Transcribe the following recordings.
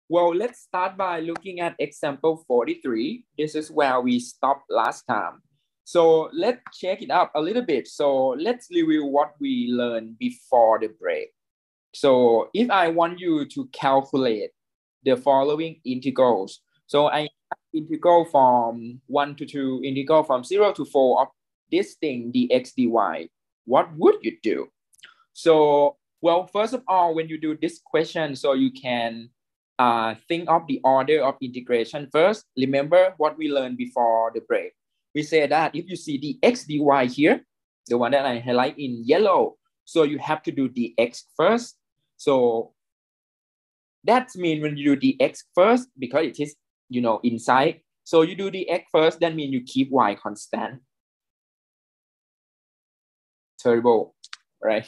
Well, let's start by looking at example 43. This is where we stopped last time. So let's check it up a little bit. So let's review what we learned before the break. So if I want you to calculate the following integrals. So I have integral from 1 to 2, integral from 0 to 4 of this thing, dx dy. What would you do? So, well, first of all, when you do this question, so you can think of the order of integration first. Remember what we learned before the break. We said that if you see the x dy here, the one that I highlight in yellow, so you have to do the x first. So that means when you do the x first, because it is, inside. So you do the x first, that means you keep y constant. Terrible, right?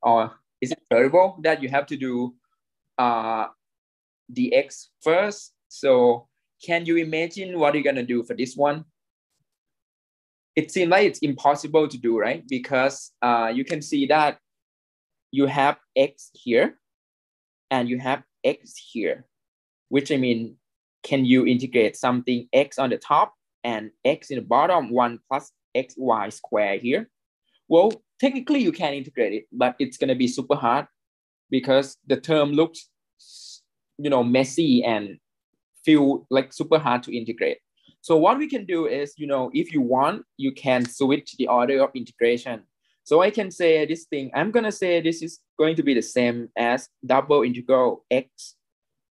Or is it terrible that you have to do the x first? So can you imagine what you're gonna do for this one? It seems like it's impossible to do, right? Because you can see that you have x here and you have x here, which I mean, can you integrate something x on the top and x in the bottom, 1 plus xy squared here? Well, technically you can integrate it, but it's gonna be super hard because the term looks, messy and feel like super hard to integrate. So what we can do is, if you want, you can switch the order of integration. So I can say this thing, I'm gonna say this is going to be the same as double integral x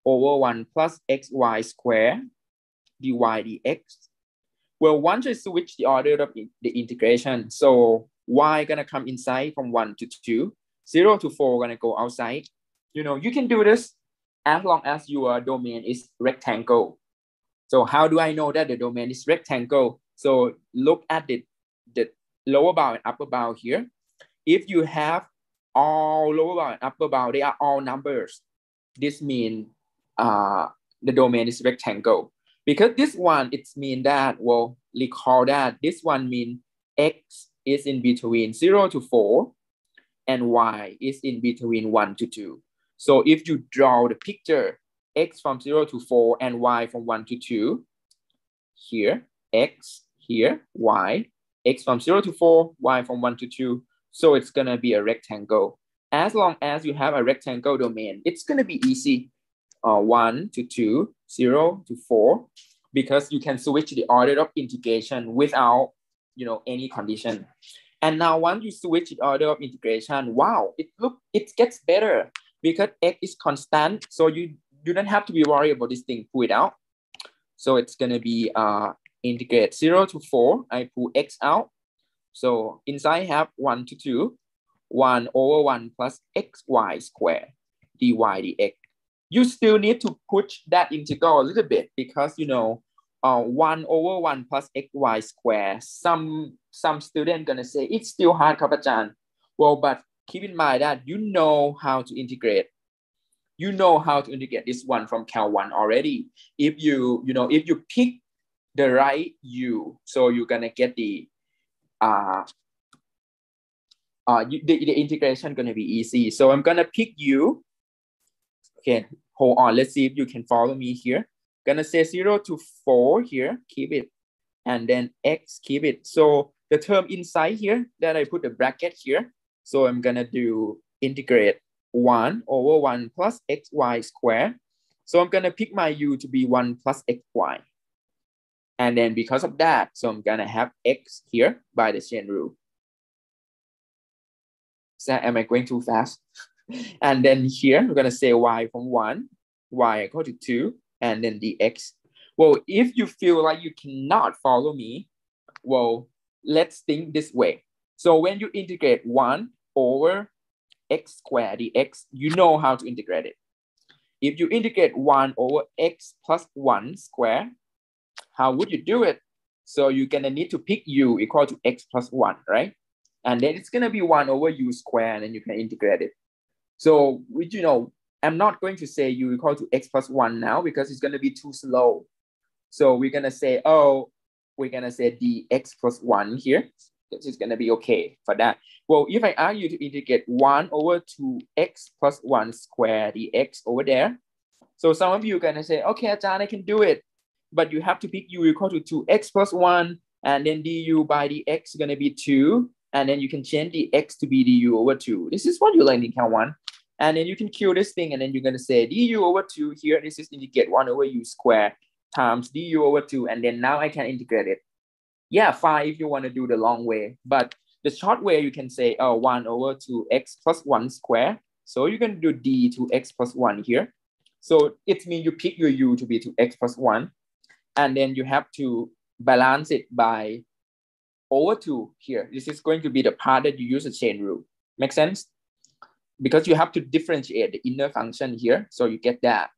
over 1 plus xy squared dy dx. Well, once I switch the order of the integration, so y gonna come inside from 1 to 2, 0 to 4 gonna go outside. You can do this as long as your domain is rectangle. So how do I know that the domain is rectangle? So look at the lower bound and upper bound here. If you have all lower bound and upper bound, they are all numbers. This means the domain is rectangle. Because this one, it's mean that, well, recall that this one means x is in between 0 to 4 and y is in between 1 to 2. So if you draw the picture, x from 0 to 4 and y from 1 to 2, here, x, here, y, x from 0 to 4, y from 1 to 2. So it's gonna be a rectangle. As long as you have a rectangle domain, it's gonna be easy. 1 to 2, 0 to 4, because you can switch the order of integration without, any condition. And now once you switch the order of integration, wow, it gets better because x is constant. So you don't have to be worried about this thing, pull it out. So it's gonna be integrate 0 to 4, I pull x out. So inside I have 1 to 2, 1 over 1 plus xy squared dy dx. You still need to push that integral a little bit because 1 over 1 plus xy squared. Some student gonna say it's still hard, Kapachan. Well, but keep in mind that you know how to integrate. You know how to integrate this one from Cal 1 already. If you pick the right u, so you're gonna get the integration gonna be easy. So I'm gonna pick u. Okay, hold on. Let's see if you can follow me here. Gonna say 0 to 4 here, keep it. And then x, keep it. So the term inside here that I put the bracket here. So I'm gonna do integrate 1 over 1 plus xy squared. So I'm gonna pick my u to be 1 plus xy. And then because of that, so I'm gonna have x here by the chain rule. So am I going too fast? And then here, we're gonna say y from 1, y equal to 2, and then dx. Well, if you feel like you cannot follow me, well, let's think this way. So when you integrate 1 over x squared dx, you know how to integrate it. If you integrate 1 over x plus 1 squared, how would you do it? So you're gonna need to pick u equal to x plus 1, right? And then it's gonna be 1 over u squared, and then you can integrate it. So, I'm not going to say u equal to x plus 1 now because it's going to be too slow. So we're going to say, dx plus 1 here. This is going to be okay for that. Well, if I ask you to integrate 1 over 2x plus 1 squared dx over there, So some of you are going to say, okay, Ajahn, I can do it. But you have to pick u equal to 2x plus 1. And then du by dx is going to be 2. And then you can change the x to be du over 2. This is what you learned in Count 1. And then you can kill this thing. And then you're going to say du over 2 here. This is integrate 1 over u squared times du over 2. And then now I can integrate it. Yeah, 5 if you want to do the long way. But the short way, you can say 1 over 2x plus 1 square. So you can do d to x plus 1 here. So it means you pick your u to be 2x plus 1. And then you have to balance it by over 2 here. This is going to be the part that you use the chain rule. Make sense? Because you have to differentiate the inner function here. So you get that.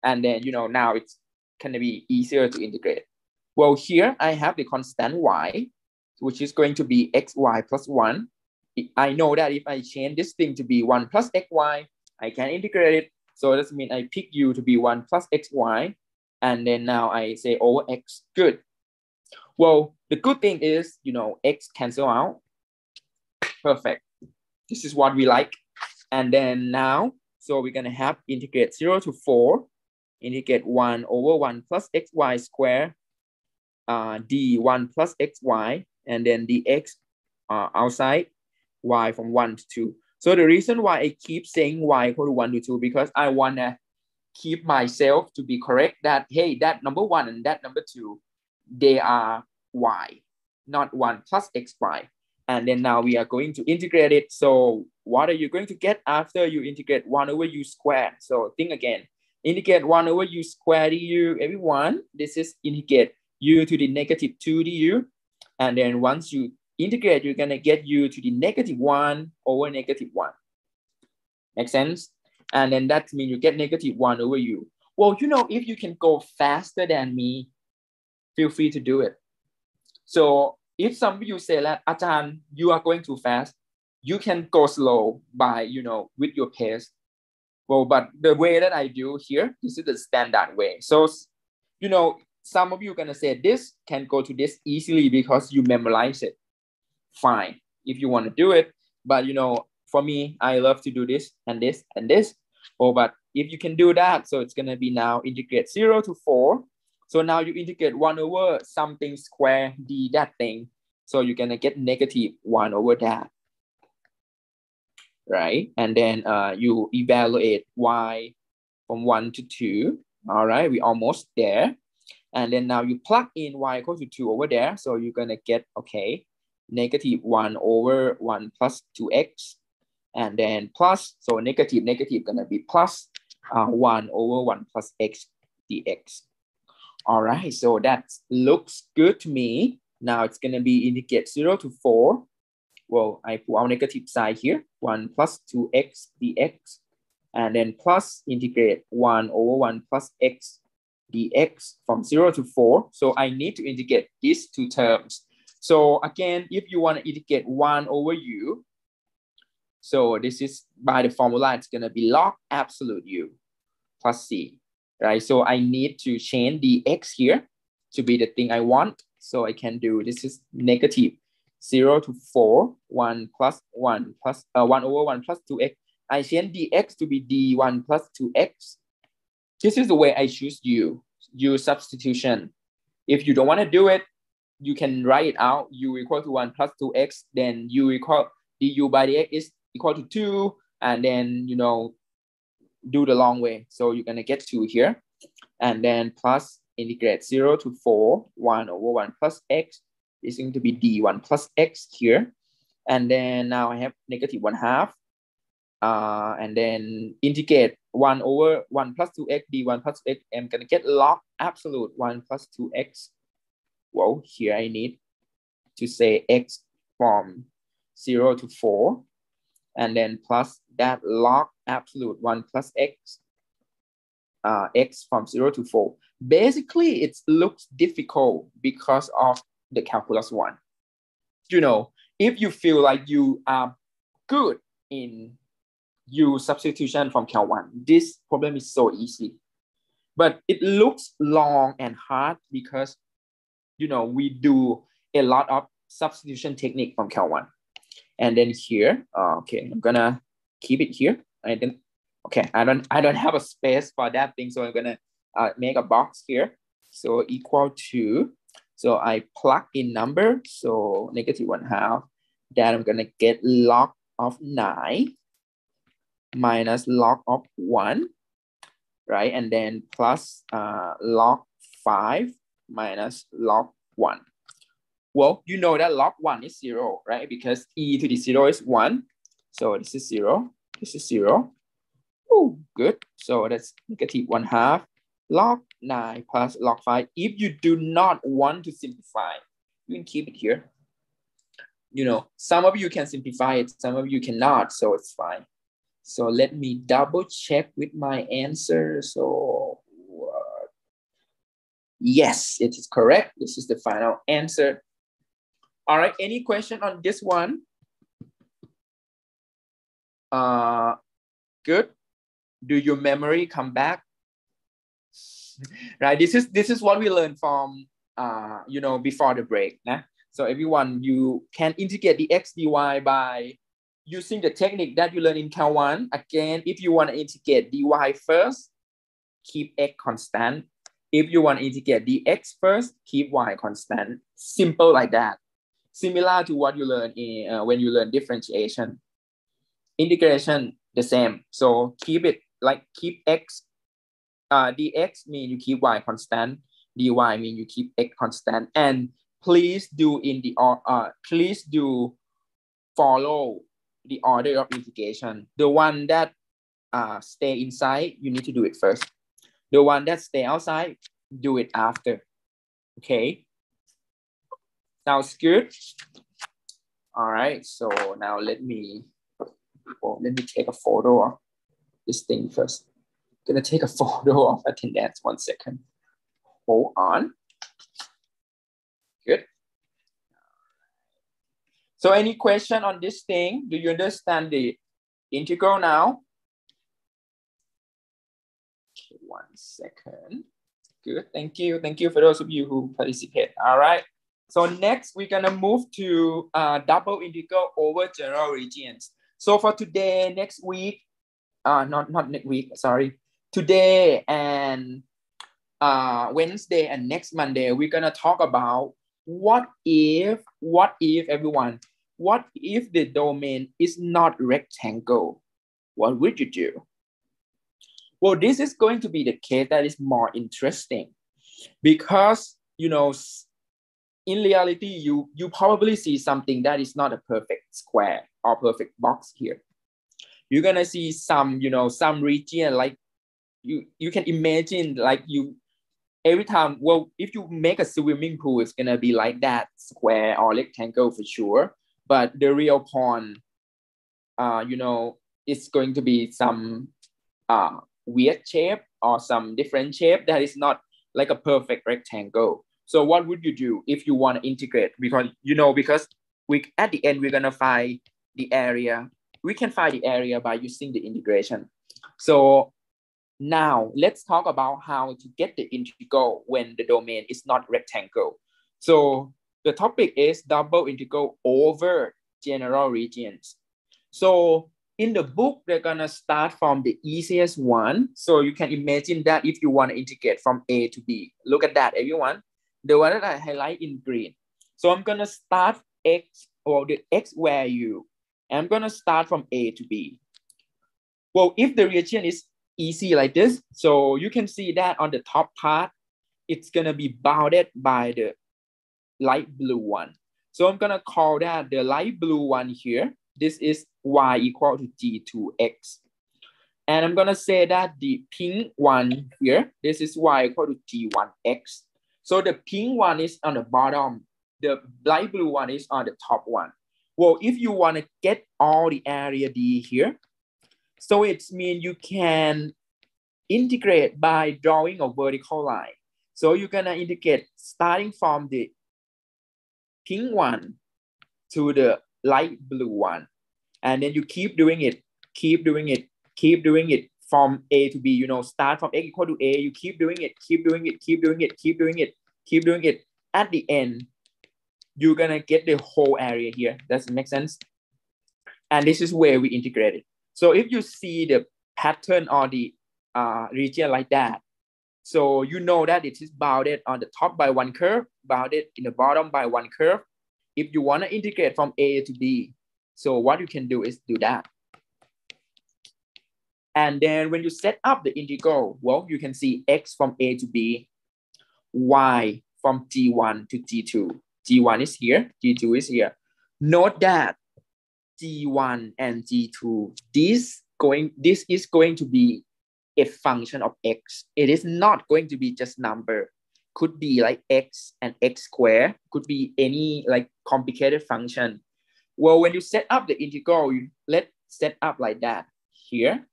And then, now it's going to be easier to integrate. Well, here I have the constant y, which is going to be xy plus 1. I know that if I change this thing to be 1 plus xy, I can integrate it. So that means I pick u to be 1 plus xy. And then now I say over x. Good. Well, the good thing is, x cancel out. Perfect. This is what we like. And then now, so we're going to have integrate 0 to 4, integrate 1 over 1 plus xy squared, d1 plus xy, and then dx outside, y from 1 to 2. So the reason why I keep saying y equal to 1 to 2, because I want to keep myself to be correct that, hey, that number 1 and that number 2, they are y, not 1 plus xy. And then now we are going to integrate it. So what are you going to get after you integrate 1 over u squared? So think again. Integrate 1 over u squared du, everyone. This is integrate u to the negative 2 du. And then once you integrate, you're going to get u to the negative 1 over negative 1. Make sense? And then that means you get negative 1 over u. Well, if you can go faster than me, feel free to do it. So if some of you say that, Ajahn, you are going too fast, you can go slow by, with your pace. Well, but the way that I do here, this is the standard way. So, some of you are going to say this can go to this easily because you memorize it. Fine, if you want to do it. But, for me, I love to do this and this and this. Oh, but if you can do that, so it's going to be now integrate 0 to 4. So now you integrate 1 over something square d that thing. So you're going to get negative 1 over that. Right? And then you evaluate y from 1 to 2. All right, we're almost there. And then now you plug in y equals to 2 over there. So you're going to get, okay, negative 1 over 1 plus 2x. And then plus, so negative going to be plus 1 over 1 plus x dx. All right, so that looks good to me. Now it's going to be integrate 0 to 4. Well, I put our negative side here, 1 plus 2x dx. And then plus integrate 1 over 1 plus x dx from 0 to 4. So I need to integrate these two terms. So again, if you want to integrate 1 over u, so this is by the formula, it's going to be log absolute u plus c, right? So I need to change the x here to be the thing I want. So I can do, this is negative 0 to 4, 1 plus 1 plus 1 over 1 plus 2x. I change dx to be d1 plus 2x. This is the way I choose u substitution. If you don't want to do it, you can write it out, u equal to 1 plus 2x, then u equal du by dx is equal to 2, and then, do the long way. So you're going to get 2 here, and then plus integrate 0 to 4, 1 over 1 plus x is going to be d1 plus x here. And then now I have negative 1/2. And then integrate 1 over 1 plus 2x, d1 plus x. I'm going to get log absolute 1 plus 2x. Well, here I need to say x from 0 to 4. And then plus that log absolute 1 plus x, x from 0 to 4. Basically, it looks difficult because of the calculus 1. If you feel like you are good in u substitution from Cal 1, this problem is so easy. But it looks long and hard because, we do a lot of substitution technique from Cal 1. And then here, okay, I'm gonna keep it here. And then Okay, I don't have a space for that thing, so I'm gonna make a box here. So equal to, so I plug in number, so -1/2. Then I'm gonna get log of 9 minus log of 1, right? And then plus log 5 minus log 1. Well, you know that log 1 is 0, right? Because e to the 0 is 1. So this is 0, this is 0. Oh, good. So that's -1/2 log 9 plus log 5. If you do not want to simplify, you can keep it here. You know, some of you can simplify it, some of you cannot, so it's fine. So let me double check with my answer. So yes, it is correct. This is the final answer. All right, any question on this one? Good. Do your memory come back? Right, this is what we learned from you know, before the break. Nah? So everyone, you can integrate the x dy by using the technique that you learned in Cal 1. Again, if you want to integrate dy first, keep x constant. If you want to integrate dx first, keep y constant. Simple like that. Similar to what you learn in when you learn differentiation. Integration, the same. So keep it like keep x. Dx mean you keep y constant. Dy mean you keep x constant. And please do please do follow the order of integration. The one that stay inside, you need to do it first. The one that stay outside, do it after. Okay. Sounds good. All right. So now let me take a photo of this thing first. I'm gonna take a photo of attendance. 1 second. Hold on. Good. So any question on this thing? Do you understand the integral now? Okay, 1 second. Good. Thank you. Thank you for those of you who participate. All right. So next, we're going to move to double integral over general regions. So for today, next week, not next week, sorry. Today and Wednesday and next Monday, we're going to talk about what if everyone, what if the domain is not rectangle? What would you do? Well, this is going to be the case that is more interesting because, you know, in reality, you probably see something that is not a perfect square or perfect box here. You're going to see some, you know, some region like you can imagine like you, every time, well, if you make a swimming pool, it's going to be like that square or rectangle for sure. But the real pond, you know, it's going to be some weird shape or some different shape that is not like a perfect rectangle. So what would you do if you want to integrate? Because, you know, because we at the end, we're going to find the area. We can find the area by using the integration. So now let's talk about how to get the integral when the domain is not rectangle. So the topic is double integral over general regions. So in the book, they're gonna start from the easiest one. So you can imagine that if you want to integrate from A to B, look at that, everyone. The one that I highlight in green. So I'm gonna start x or the x value. And I'm gonna start from A to B. Well, if the region is easy like this, so you can see that on the top part, it's gonna be bounded by the light blue one. So I'm gonna call that the light blue one here. This is y equal to g2x. And I'm gonna say that the pink one here, this is y equal to g1x. So the pink one is on the bottom. The light blue one is on the top one. Well, if you wanna get all the area D here, so it means you can integrate by drawing a vertical line. So you're gonna integrate starting from the pink one to the light blue one. And then you keep doing it from A to B, you know, start from X equal to A, you keep doing it. At the end, you're gonna get the whole area here. Does it make sense? And this is where we integrate it. So if you see the pattern or the region like that. So you know that it is bounded on the top by one curve, bounded in the bottom by one curve. If you want to integrate from A to B, so what you can do is do that. And then when you set up the integral, well, you can see x from A to B, y from G1 to G2. G1 is here, G2 is here. Note that G1 and G2, this is going to be a function of x. It is not going to be just number. Could be like x and x squared, could be any like complicated function. Well, when you set up the integral, let's set up like that here.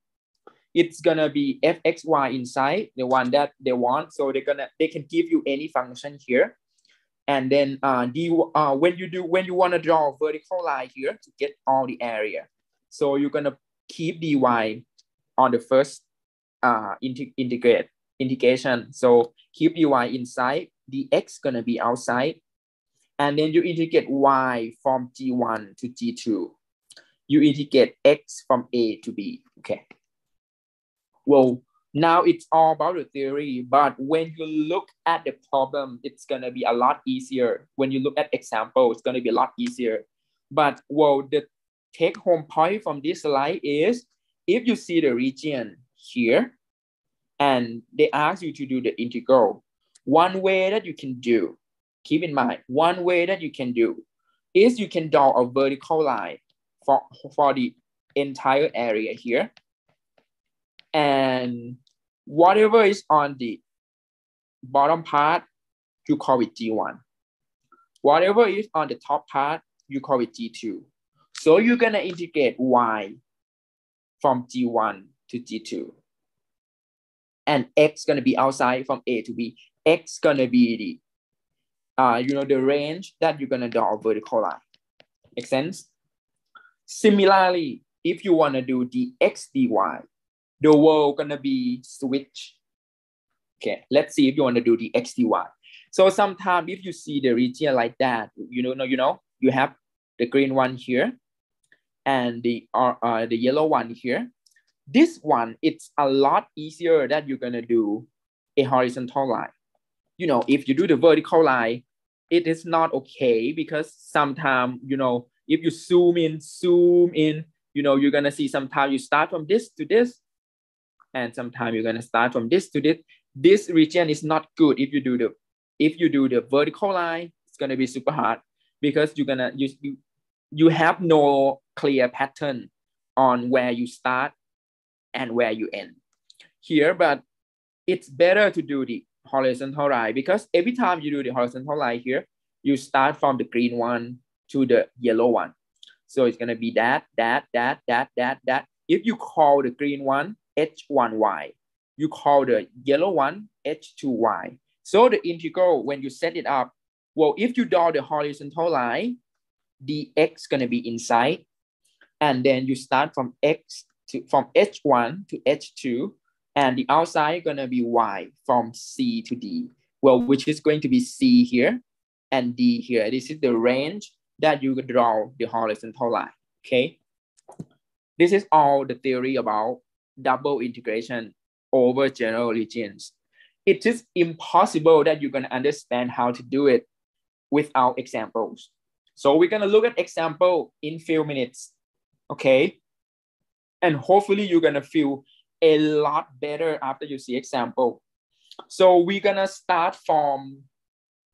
It's gonna be fxy inside, the one that they want. So they can give you any function here. And then when you want to draw a vertical line here to get all the area. So you're gonna keep dy on the first integration. So keep dy inside, the x gonna be outside. And then you integrate y from G1 to G2. You integrate x from A to B, okay. Well, now it's all about the theory, but when you look at the problem, it's gonna be a lot easier. When you look at example, it's gonna be a lot easier. But well, the take home point from this slide is, if you see the region here, and they ask you to do the integral, one way that you can do, keep in mind, one way that you can do is you can draw a vertical line for the entire area here. And whatever is on the bottom part, you call it G1. Whatever is on the top part, you call it G2. So you're gonna integrate y from G1 to G2. And x gonna be outside from A to B. X gonna be the the range that you're gonna draw a vertical line. Make sense? Similarly, if you wanna do the x dy, the world gonna be switch. Okay, let's see if you want to do the x dy. So sometimes if you see the region like that, you have the green one here and the yellow one here. This one, it's a lot easier that you're gonna do a horizontal line. If you do the vertical line, it is not okay, because sometimes, if you zoom in, you're gonna see sometimes you start from this to this, and sometimes you're gonna start from this to this. This region is not good. If you do the vertical line, it's gonna be super hard, because you have no clear pattern on where you start and where you end here. But it's better to do the horizontal line, because every time you do the horizontal line here, you start from the green one to the yellow one. So it's gonna be that. If you call the green one H1y, you call the yellow one H2y. So the integral, when you set it up, well, if you draw the horizontal line, the x gonna be inside, and then you start from from H1 to H2, and the outside gonna be y from C to D. Well, which is going to be C here and D here. This is the range that you draw the horizontal line, okay? This is all the theory about double integration over general regions. It is impossible that you're gonna understand how to do it without examples. So we're gonna look at example in few minutes, okay? And hopefully you're gonna feel a lot better after you see example. So we're gonna start from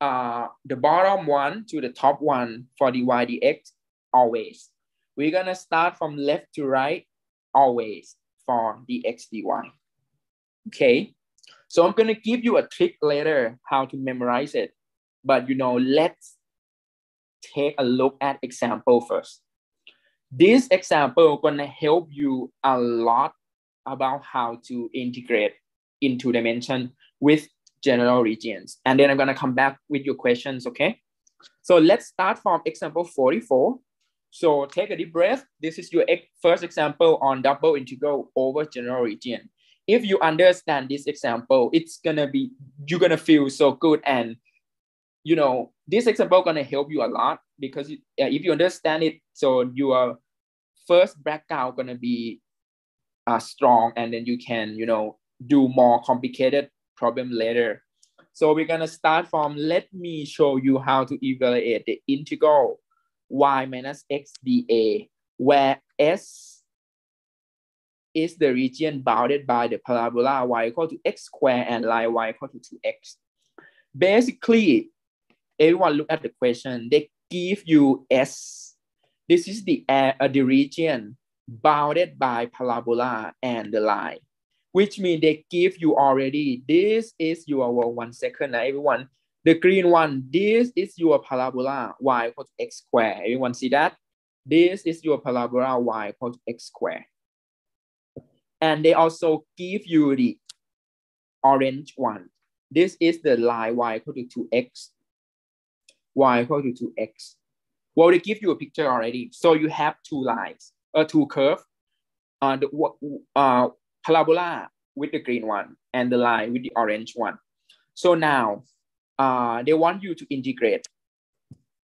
the bottom one to the top one for the y dx always. We're gonna start from left to right always for the x dy. Okay, so I'm gonna give you a trick later how to memorize it. But let's take a look at example first. This example gonna help you a lot about how to integrate into dimension with general regions. And then I'm gonna come back with your questions, okay? So let's start from example 44. So take a deep breath. This is your first example on double integral over general region. If you understand this example, you're gonna feel so good. And this example gonna help you a lot, because if you understand it, so your first background gonna be strong, and then you can, you know, do more complicated problem later. So we're gonna start from, let me show you how to evaluate the integral y minus x dA, where S is the region bounded by the parabola y equal to x squared and line y equal to 2x. Basically, everyone look at the question. They give you S. This is the region bounded by parabola and the line, which means they give you already, this is your, well, 1 second, everyone. The green one, this is your parabola y equal to x squared. Everyone see that? This is your parabola y equal to x squared. And they also give you the orange one. This is the line y equal to 2x. Y equal to 2x. Well, they give you a picture already. So you have two lines, two curves. The parabola with the green one and the line with the orange one. So now they want you to integrate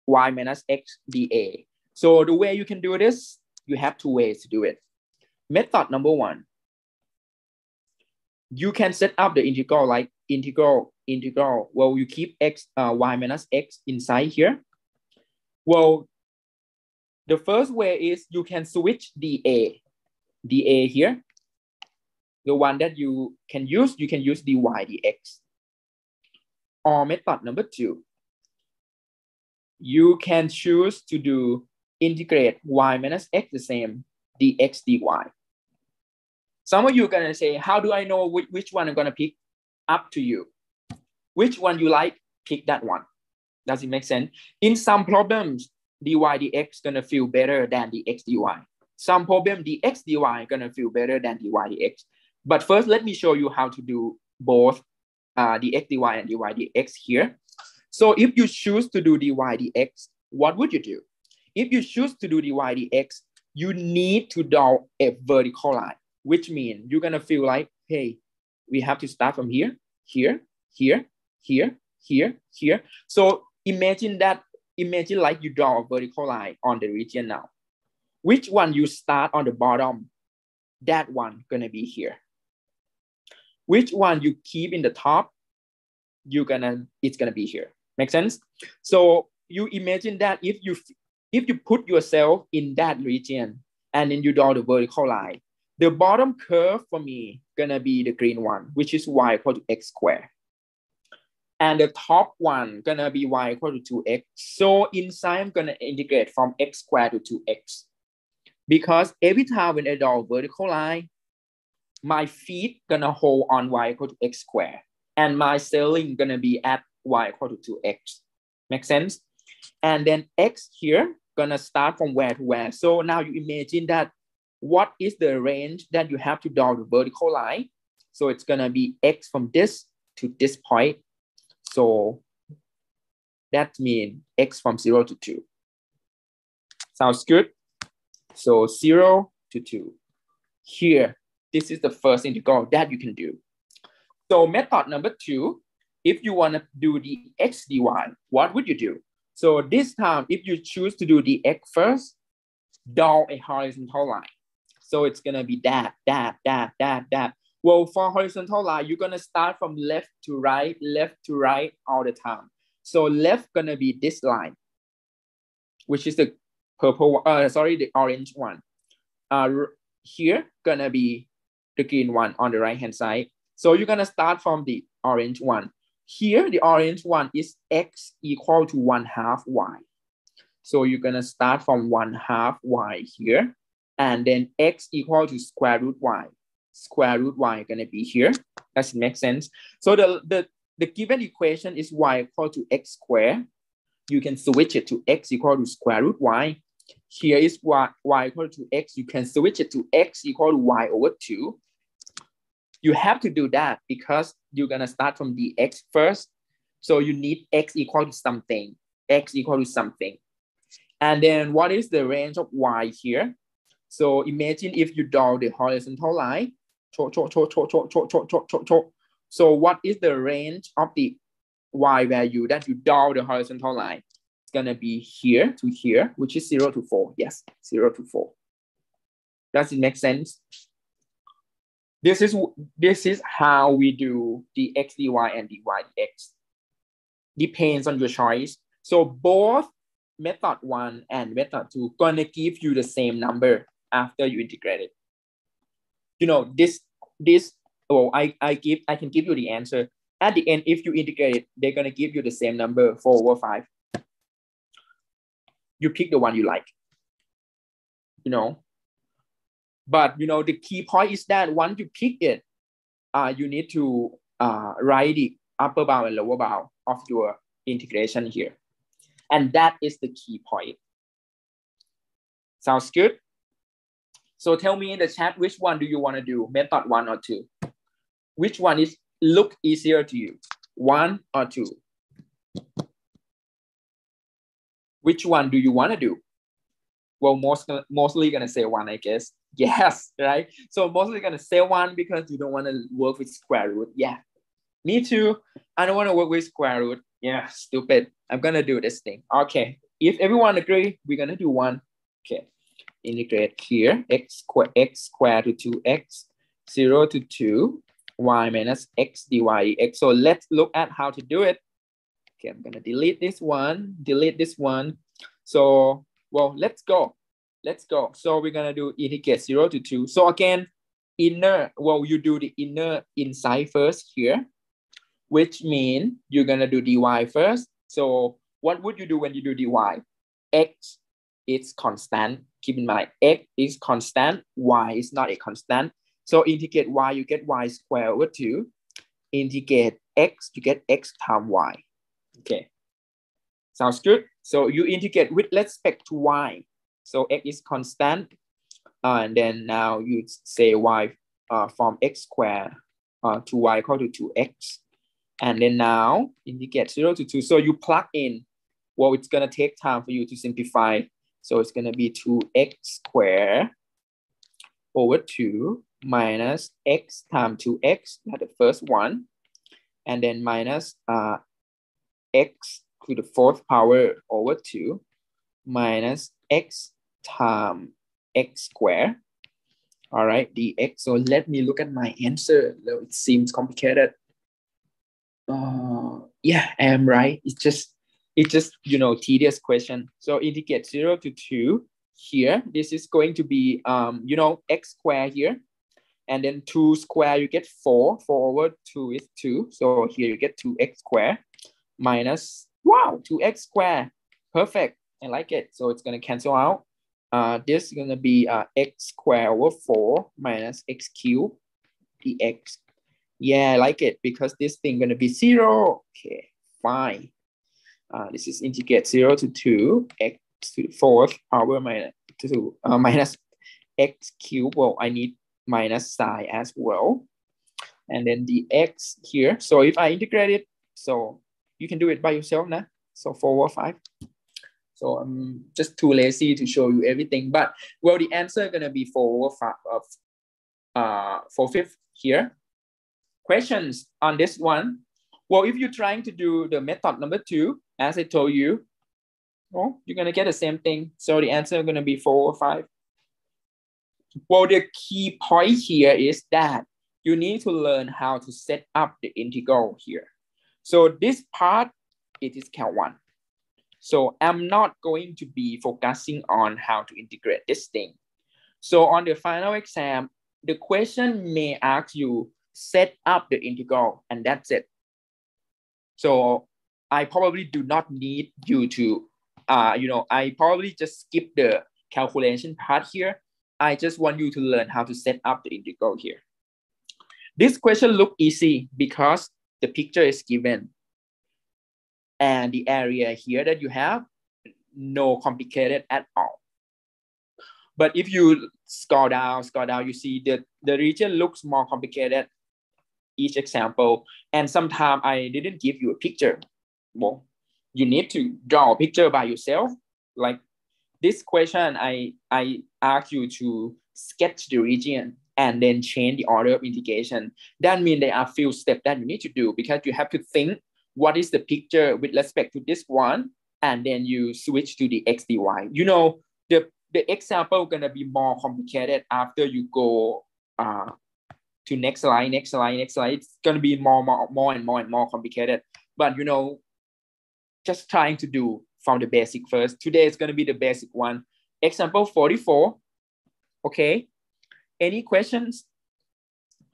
y minus x dA. So the way you can do this, you have two ways to do it. Method number one, you can set up the integral like integral. Well, you keep x y minus x inside here. Well, the first way is you can switch dA here. The one that you can use dy dx. Or method number two, you can choose to do integrate y minus x the same dx dy. Some of you are gonna say, how do I know which one I'm gonna pick? Up to you. Which one you like, pick that one. Does it make sense? In some problems, dy dx gonna feel better than dx dy. Some problem, dx dy gonna feel better than dy dx. But first, let me show you how to do both dx dy and dy dx here. So if you choose to do dy dx, what would you do? If you choose to do dy dx, you need to draw a vertical line, which means you're gonna feel like, hey, we have to start from here, here, here, here, here, here. So imagine like you draw a vertical line on the region now. Which one you start on the bottom, that one gonna be here. Which one you keep in the top, it's gonna be here. Make sense? So you imagine that if you put yourself in that region and then you draw the vertical line, the bottom curve for me gonna be the green one, which is y equal to x squared. And the top one gonna be y equal to 2x. So inside I'm gonna integrate from x squared to 2x. Because every time when I draw a vertical line, my feet gonna hold on y equal to x squared. And my ceiling gonna be at y equal to 2x. Make sense? And then x here gonna start from where to where. So now you imagine that what is the range that you have to draw the vertical line? So it's gonna be x from this to this point. So that means x from 0 to 2. Sounds good? So 0 to 2. Here, this is the first integral that you can do. So method number two, if you want to do the x dy, what would you do? So this time, if you choose to do the x first, draw a horizontal line. So it's gonna be that. Well, for horizontal line, you're gonna start from left to right all the time. So left gonna be this line, which is the the orange one. Here gonna be the green one on the right hand side. So you're gonna start from the orange one. Here, the orange one is x equal to 1/2 y. So you're gonna start from 1/2 y here, and then x equal to square root y. Square root y gonna be here. Does it make sense? So the given equation is y equal to x squared. You can switch it to x equal to square root y. Here is y equal to x. You can switch it to x equal to y over 2. You have to do that because you're gonna start from the x first. So you need x equal to something. X equal to something. And then what is the range of y here? So imagine if you draw the horizontal line. So what is the range of the y value that you draw the horizontal line? It's gonna be here to here, which is 0 to 4. Yes, 0 to 4. Does it make sense? This is how we do the x dy and dy dx. Depends on your choice. So both method 1 and method 2 gonna give you the same number after you integrate it. You know, I can give you the answer. At the end, if you integrate it, they're gonna give you the same number, 4/5. You pick the one you like, you know. But you know, the key point is that once you pick it, you need to write the upper bound and lower bound of your integration here. And that is the key point. Sounds good? So tell me in the chat, which one do you want to do? Method 1 or 2? Which one is look easier to you? 1 or 2? Which one do you want to do? Well, mostly gonna say 1, I guess. Yes, right? So mostly gonna say 1 because you don't want to work with square root. Yeah, me too. I don't want to work with square root. Yeah, stupid. I'm gonna do this thing. Okay, if everyone agree, we're gonna do 1. Okay, integrate here, x squared to 2x, 0 to 2, y minus x dy dx. So let's look at how to do it. Okay, I'm gonna delete this one. So, well, let's go. So we're gonna do integrate 0 to 2. So again, inner, well, you do the inner inside first here, which means you're gonna do dy first. So what would you do when you do dy? X is constant. Keep in mind, x is constant, y is not a constant. So integrate y, you get y squared over 2. Integrate x, you get x times y. Okay, sounds good. So you integrate with respect to y. So x is constant, and then now you say y from x squared to y equal to 2x. And then now integrate 0 to 2. So you plug in. Well, it's gonna take time for you to simplify. So it's gonna be 2x squared over 2 minus x times 2x, that's the first one. And then minus x to the 4th power over 2 minus x times x squared. All right, dx. So let me look at my answer. It seems complicated. Yeah, I am right. It's just you know, tedious question. So integrate 0 to 2 here. This is going to be you know, x squared here, and then 2 squared, you get 4. 4 over 2 is 2. So here you get 2x squared minus, wow, 2x squared. Perfect. I like it. So it's gonna cancel out. This is gonna be x squared over 4 minus x cubed dx. Yeah, I like it because this thing gonna be 0. Okay, fine. This is integrate 0 to 2 x to the 4th power minus 2 minus x cubed. Well, I need minus sign as well, and then the x here. So if I integrate it, so you can do it by yourself now. So 4/5. So I'm just too lazy to show you everything, but well, the answer gonna be 4/5 of 4/5 here. Questions on this one? Well, if you're trying to do the method number 2, as I told you, well, you're gonna get the same thing. So the answer is gonna be 4/5. Well, the key point here is that you need to learn how to set up the integral here. So this part, it is count 1. So I'm not going to be focusing on how to integrate this thing. So on the final exam, the question may ask you set up the integral, and that's it. So I probably do not need you to, you know, I probably just skip the calculation part here. I just want you to learn how to set up the integral here. This question looks easy because the picture is given. And the area here that you have, no complicated at all. But if you scroll down, you see that the region looks more complicated, each example. And sometimes I didn't give you a picture. Well, you need to draw a picture by yourself. Like this question, I ask you to sketch the region and then change the order of integration. That means there are a few steps that you need to do because you have to think what is the picture with respect to this one, and then you switch to the x dy. You know, the example gonna be more complicated after you go to to next slide, next slide, next slide. It's going to be more and more complicated. But, you know, just trying to do from the basic first. Today is going to be the basic one. Example 44. Okay. Any questions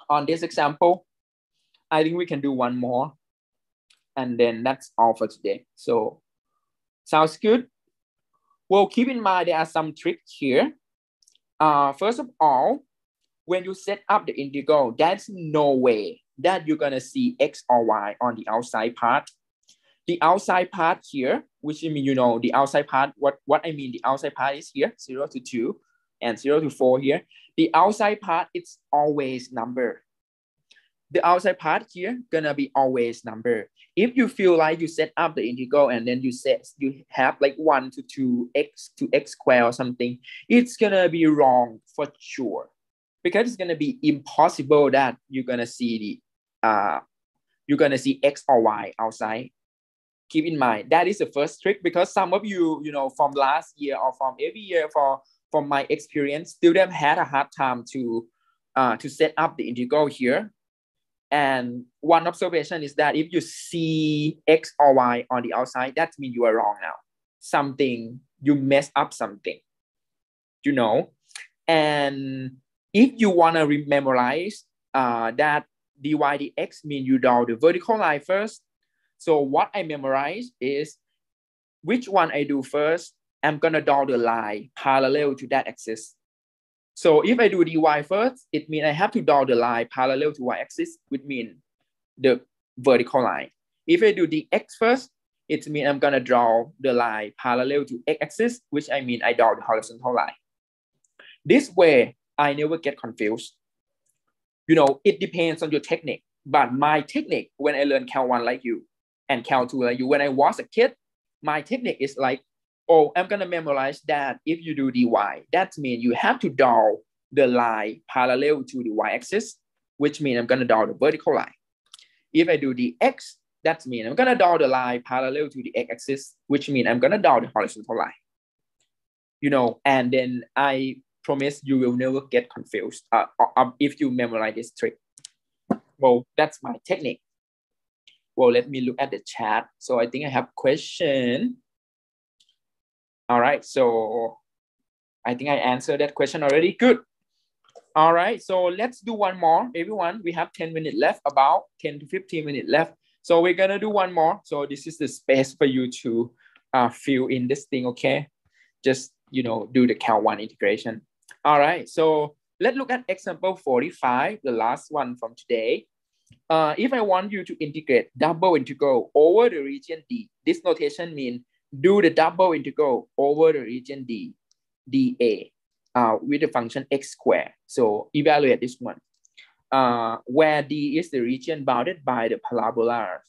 on this example? I think we can do one more. And then that's all for today. So, sounds good? Well, keep in mind there are some tricks here. First of all, when you set up the integral, there's no way that you're going to see x or y on the outside part. The outside part here, which means, you know, the outside part, what I mean, the outside part is here, 0 to 2 and 0 to 4 here. The outside part, it's always number. The outside part here gonna be always number. If you feel like you set up the integral and then you have like 1 to 2x to x squared or something, it's gonna be wrong for sure, because it's gonna be impossible that you're gonna see x or y outside. Keep in mind that is the first trick, because some of you, you know, from last year or from every year, from my experience, students had a hard time to set up the integral here. And one observation is that if you see x or y on the outside, that means you are wrong now. Something, you mess up something, you know. And if you want to memorize that dy dx means you draw the vertical line first. So what I memorize is which one I do first. I'm going to draw the line parallel to that axis. So if I do dy first, it means I have to draw the line parallel to y-axis, which means the vertical line. If I do dx first, it means I'm going to draw the line parallel to x-axis, which I mean I draw the horizontal line. This way, I never get confused. You know, it depends on your technique. But my technique, when I learn Cal 1 like you and Cal 2 like you, when I was a kid, my technique is like, oh, I'm going to memorize that if you do dy, that means you have to draw the line parallel to the y-axis, which means I'm going to draw the vertical line. If I do dx, that means I'm going to draw the line parallel to the x-axis, which means I'm going to draw the horizontal line. You know, and then I promise you will never get confused if you memorize this trick. Well, that's my technique. Well, let me look at the chat. So I think I have a question. All right, so I think I answered that question already. Good. All right, so let's do one more, everyone. We have 10 minutes left, about 10 to 15 minutes left. So we're gonna do one more. So this is the space for you to fill in this thing, okay? Just, you know, do the Cal 1 integration. All right, so let's look at example 45, the last one from today. If I want you to integrate double integral over the region D, this notation means do the double integral over the region D, dA, with the function x squared. So evaluate this one, where D is the region bounded by the parabolas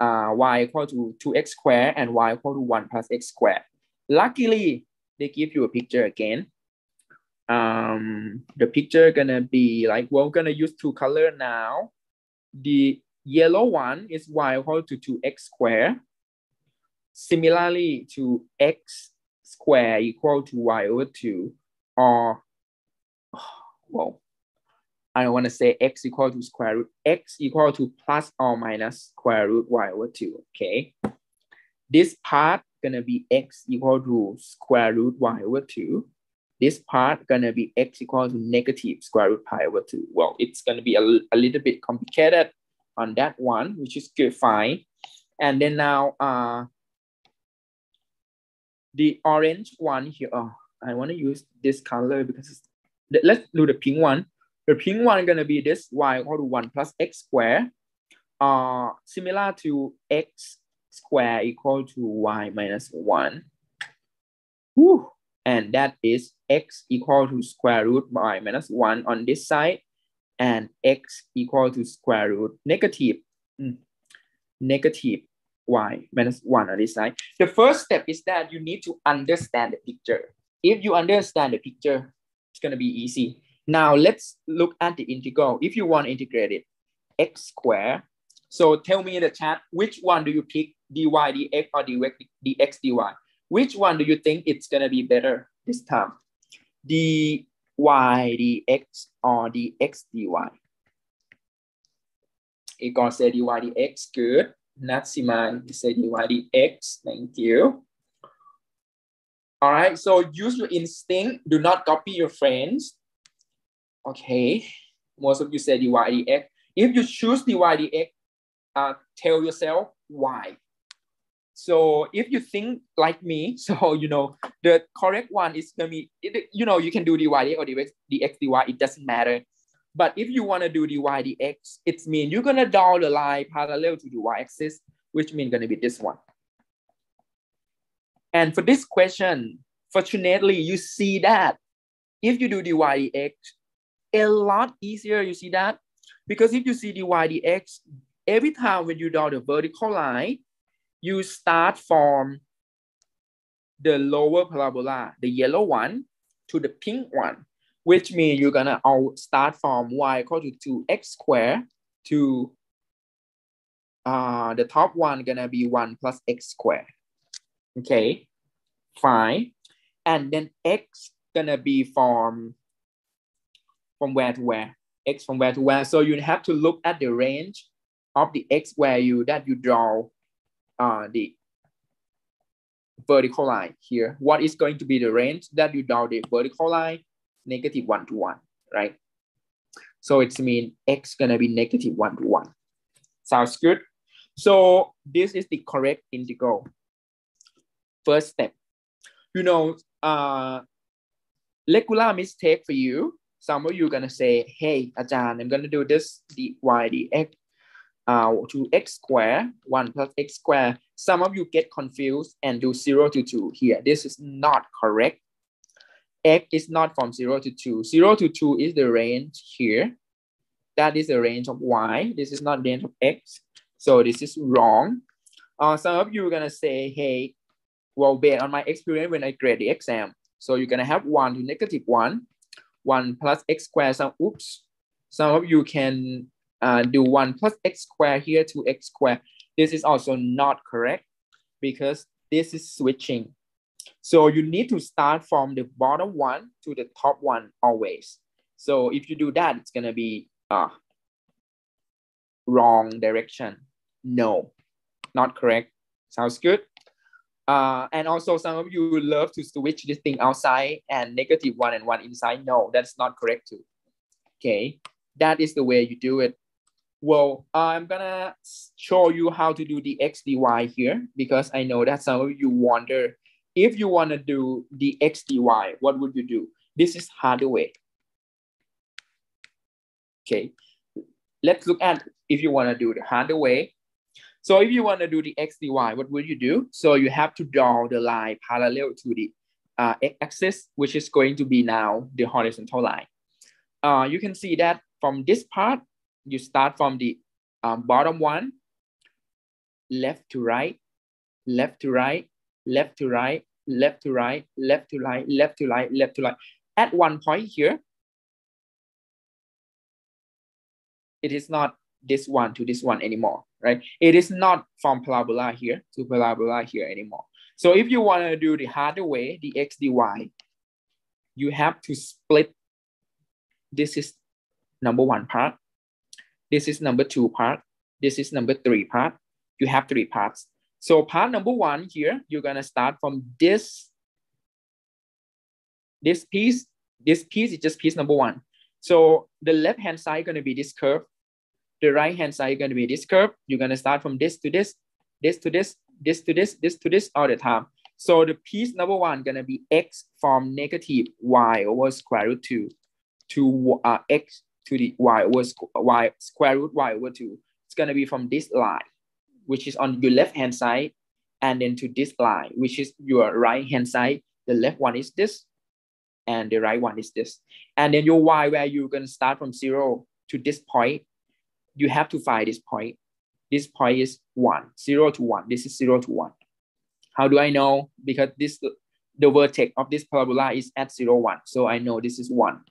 y equal to 2x squared and y equal to 1 plus x squared. Luckily, they give you a picture again. The picture gonna be like, we're gonna use two colors now. The yellow one is y equal to 2x squared. Similarly to x squared equal to y over 2, or, well, I want to say x equal to square root, x equal to plus or minus square root y over 2, okay? This part gonna be x equal to square root y over 2. This part gonna be x equal to negative square root pi over 2. Well, it's gonna be a little bit complicated on that one, which is good, fine. And then now, the orange one here, oh, I want to use this color because let's do the pink one. The pink one is going to be this y equal to 1 plus x squared, similar to x squared equal to y minus 1. Woo. And that is x equal to square root y minus 1 on this side, and x equal to square root negative y minus 1 on this side. The first step is that you need to understand the picture. If you understand the picture, it's going to be easy. Now let's look at the integral. If you want to integrate it, x squared. So tell me in the chat, which one do you pick, dy dx or dx dy? Which one do you think it's going to be better this time? Dy dx or dx dy? Igor said dy dx, good. Natsima said dy dx, thank you. All right, so use your instinct. Do not copy your friends. Okay, most of you said dy dx. If you choose dy dx, tell yourself why. So if you think like me, so you know the correct one is gonna be, you know, you can do dy dx or dx dy, it doesn't matter. But if you want to do dy dx, it means you're gonna draw the line parallel to the y-axis, which means gonna be this one. And for this question, fortunately, you see that if you do dy dx, a lot easier, you see that? Because if you see dy dx, every time when you draw the vertical line, you start from the lower parabola, the yellow one, to the pink one, which means you're gonna start from y equal to 2x squared to the top one gonna be 1 plus x squared. Okay, fine. And then x gonna be from where to where? X from where to where? So you have to look at the range of the x value that you draw the vertical line here. What is going to be the range that you draw the vertical line? -1 to 1, right? So it means x gonna be -1 to 1. Sounds good? So this is the correct integral. First step. You know, regular mistake for you. Some of you are gonna say, hey, Ajahn, I'm gonna do this dy dx to x squared, 1 plus x squared. Some of you get confused and do 0 to 2 here. This is not correct. X is not from 0 to 2. 0 to 2 is the range here. That is the range of y. This is not the range of x. So this is wrong. Some of you are gonna say, hey, well, based on my experience when I grade the exam, so you're gonna have 1 to -1, 1 plus x squared. Some of you can do 1 plus x squared here to x squared. This is also not correct because this is switching. So you need to start from the bottom one to the top one always. So if you do that, it's gonna be wrong direction. No, not correct. Sounds good. And also some of you love to switch this thing outside and -1 and 1 inside. No, that's not correct too. Okay, that is the way you do it. Well, I'm gonna show you how to do the x dy here because I know that some of you wonder if you want to do the x dy, what would you do? This is harder way. Okay, let's look at if you want to do the harder way. So if you want to do the x dy, what would you do? So you have to draw the line parallel to the x-axis, which is going to be now the horizontal line. You can see that from this part, you start from the bottom one, left to right, left to right, left to right, left to right, left to right, left to right, left to right. At one point here, it is not this one to this one anymore, right? It is not from parabola here to parabola here anymore. So if you want to do the harder way, the x dy, you have to split. This is number 1 part. This is number 2 part. This is number 3 part. You have 3 parts. So part number 1 here, you're gonna start from this piece. This piece is just piece number 1. So the left-hand side gonna be this curve. The right-hand side gonna be this curve. You're gonna start from this to this, this to this, this to this, this to this all the time. So the piece number 1 gonna be x from -y over square root 2 to x to the y over y square root y over 2. It's gonna be from this line, which is on your left-hand side, and then to this line, which is your right-hand side. The left one is this, and the right one is this. And then your y value, you're gonna start from 0 to this point. You have to find this point. This point is 1, 0 to 1. This is 0 to 1. How do I know? Because the vertex of this parabola is at 0, 1. So I know this is 1.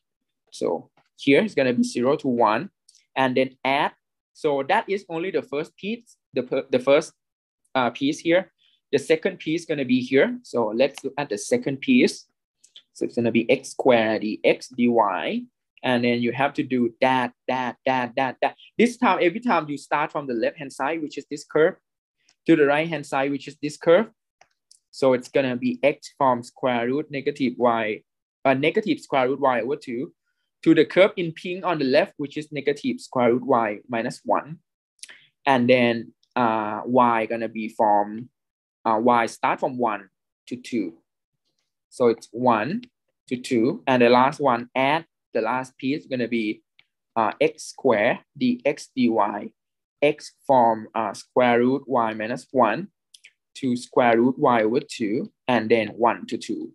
So here it's gonna be 0 to 1, and then add. So that is only the first piece, the first piece here. The second piece is gonna be here. So let's look at the second piece. So it's gonna be x squared dx dy And then you have to do that. This time, every time you start from the left-hand side, which is this curve, to the right-hand side, which is this curve. So it's gonna be x from square root negative y, negative square root y over 2, to the curve in pink on the left, which is negative square root y minus 1. And then y gonna be from, y start from 1 to 2. So it's 1 to 2. And the last one, add the last piece, gonna be x squared dx dy, x from square root y minus 1 to square root y over 2, and then 1 to 2.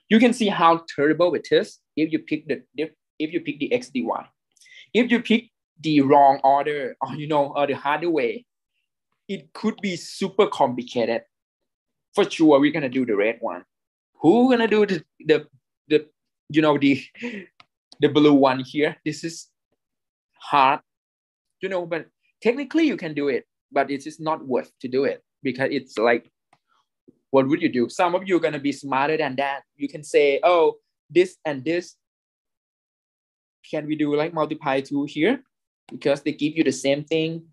You can see how terrible it is if you pick the x dy. If you pick the wrong order, or or the harder way, it could be super complicated. For sure, we're gonna do the red one. Who gonna do the blue one here? This is hard, but technically you can do it, but it is not worth to do it, because it's like, what would you do? Some of you are gonna be smarter than that. You can say, oh, this and this, can we do like multiply 2 here? Because they give you the same thing.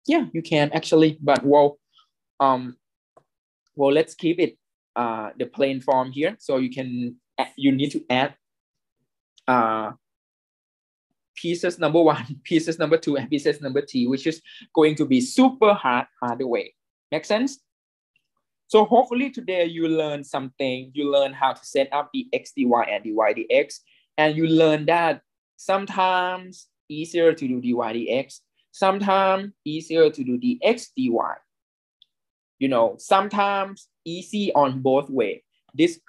Yeah, you can actually, but let's keep it the plain form here. So you need to add pieces number 1, pieces number 2, and pieces number 3, which is going to be super harder way. Make sense? So hopefully today you learn something. You learn how to set up the x dy and dy dx, and you learn that sometimes easier to do dy dx, sometimes easier to do dx dy. Sometimes easy on both way. This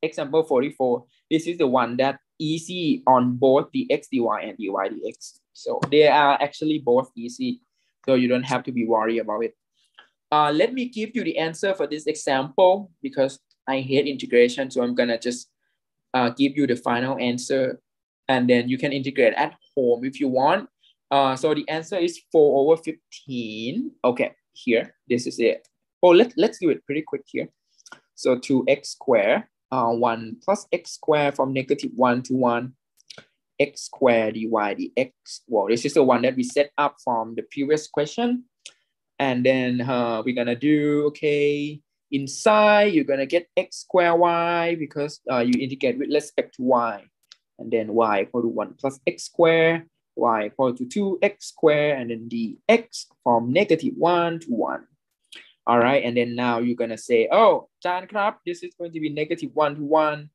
example 44, this is the one that easy on both the x dy and dy dx. So they are actually both easy, so you don't have to be worried about it. Let me give you the answer for this example, because I hate integration. So I'm gonna just give you the final answer, and then you can integrate at home if you want. So the answer is 4/15. Okay, here, this is it. Oh, let's do it pretty quick here. So 2x squared, 1 plus x squared from -1 to 1, x squared dy dx. Well, this is the one that we set up from the previous question. And then we're gonna do, okay, inside you're gonna get x squared y, because you integrate with respect to y. And then y equal to 1 plus x squared, y equal to 2x squared, and then dx from -1 to 1. All right, and then now you're gonna say, oh, Chan krap, this is going to be -1 to 1,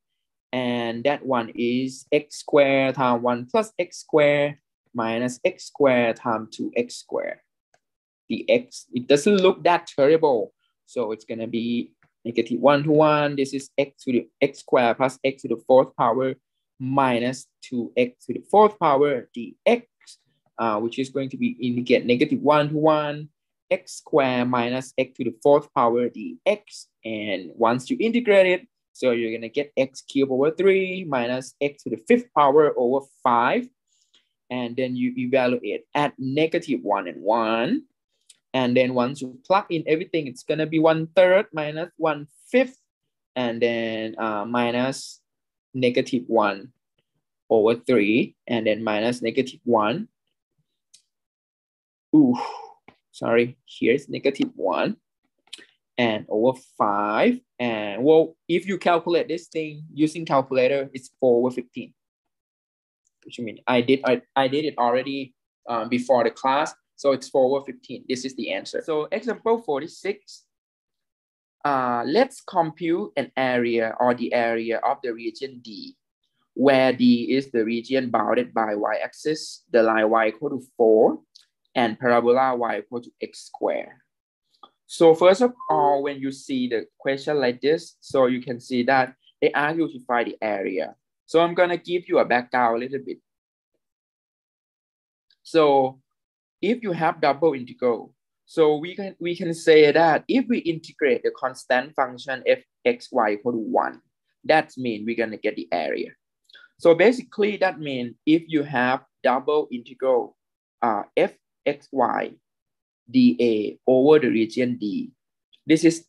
and that one is x squared times 1 plus x squared minus x squared times 2x squared. The x, it doesn't look that terrible, so it's gonna be -1 to 1. This is x to the x squared plus x to the 4th power minus 2x to the 4th power dx, which is going to be indicate -1 to 1. X squared minus x to the 4th power dx. And once you integrate it, so you're gonna get x cubed over 3 minus x to the 5th power over 5. And then you evaluate at -1 and 1. And then once you plug in everything, it's gonna be 1/3 minus 1/5, and then minus -1 over 3, and then minus -1. Ooh, sorry, here's -1 and over 5. And well, if you calculate this thing using calculator, it's 4/15. Which I mean, I did it already before the class. So it's 4/15. This is the answer. So example 46. Let's compute an area, or the area of the region D, where D is the region bounded by y-axis, the line y equal to 4, and parabola y equal to x squared. So first of all, when you see the question like this, so you can see that they ask you to find the area. So I'm gonna give you a background a little bit. So if you have double integral, so we can say that if we integrate the constant function f(x,y) equal to 1, that means we're gonna get the area. So basically that means if you have double integral f(x,y) dA over the region D, this is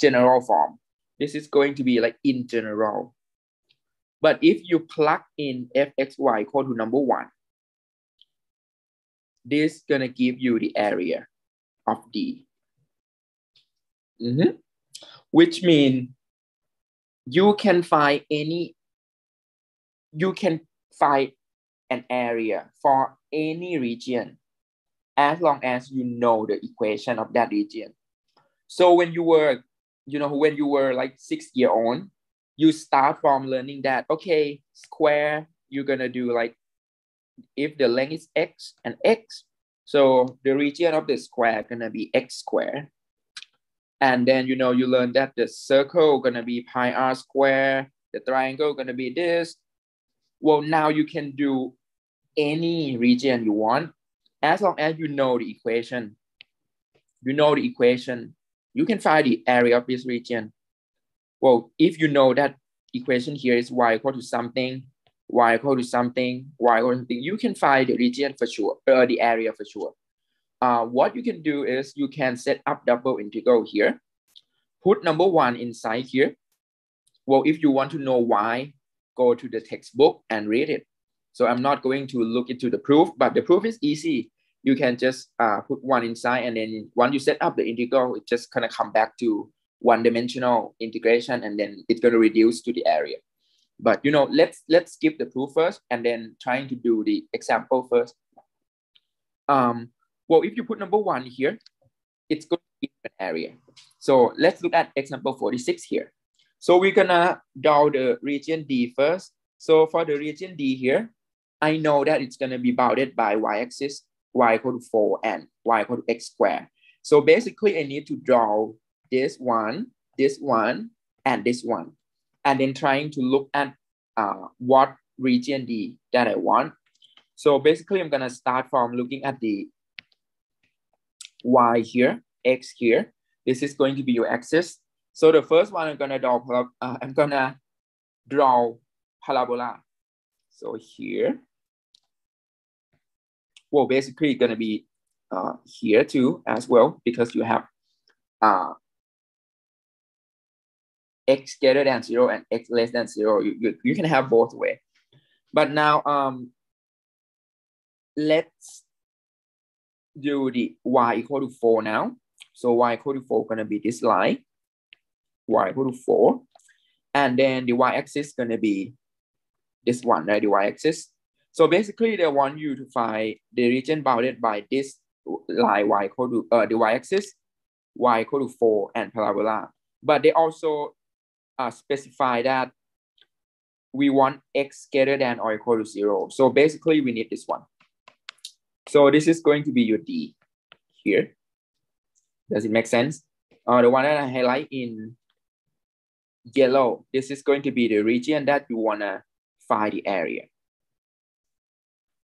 general form. This is going to be like in general. But if you plug in fxy equal to number 1, this is going to give you the area of D. Which means you can find an area for any region as long as you know the equation of that region. So when you were, when you were like 6 years old, you start from learning that, okay, square, you're gonna do like, if the length is x and x, so the region of the square gonna be x squared. And then, you learn that the circle gonna be pi r squared, the triangle gonna be this. Well, now you can do any region you want, as long as you know the equation. You can find the area of this region. Well, if you know that equation here is y equal to something, y equal to something, y equal to something, you can find the region for sure, the area for sure. What you can do is you can set up double integral here. Put number 1 inside here. Well, if you want to know why, go to the textbook and read it. So I'm not going to look into the proof, but the proof is easy. You can just put 1 inside, and then once you set up the integral, it's just gonna come back to one-dimensional integration, and then it's gonna reduce to the area. But let's skip the proof first, and then trying to do the example first. Well, if you put number 1 here, it's going to be an area. So let's look at example 46 here. So we're gonna draw the region D first. So for the region D here, I know that it's gonna be bounded by y-axis, y equal to 4 and y equal to x squared. So basically I need to draw this one, and this one. And then trying to look at what region D that I want. So basically I'm gonna start from looking at the y here, x here. This is going to be your axis. So the first one I'm gonna draw parabola. So here, well, basically it's gonna be here too as well, because you have x greater than 0 and x less than 0. You can have both way. But now let's do the y equal to 4 now. So y equal to 4 gonna be this line, y equal to 4. And then the y-axis gonna be this one, right? The y-axis. So basically they want you to find the region bounded by this line, y equal to the y-axis, y equal to 4 and parabola. But they also specify that we want x greater than or equal to 0. So basically we need this one. So this is going to be your D here. Does it make sense? The one that I highlight in yellow, this is going to be the region that you wanna find the area.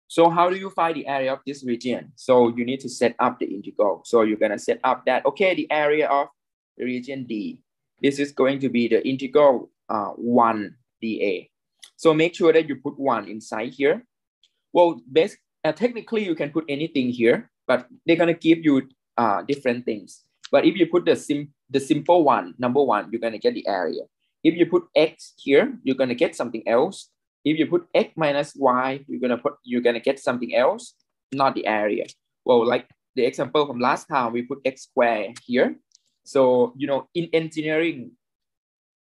So how do you find the area of this region? So you need to set up the integral. So you're gonna set up that, okay, the area of the region D. This is going to be the integral 1 dA. So make sure that you put 1 inside here. Well, technically you can put anything here, but they're gonna give you different things. But if you put the simple one, number 1, you're gonna get the area. If you put x here, you're gonna get something else. If you put x minus y, you're gonna get something else, not the area. Well, like the example from last time, we put x squared here. So in engineering,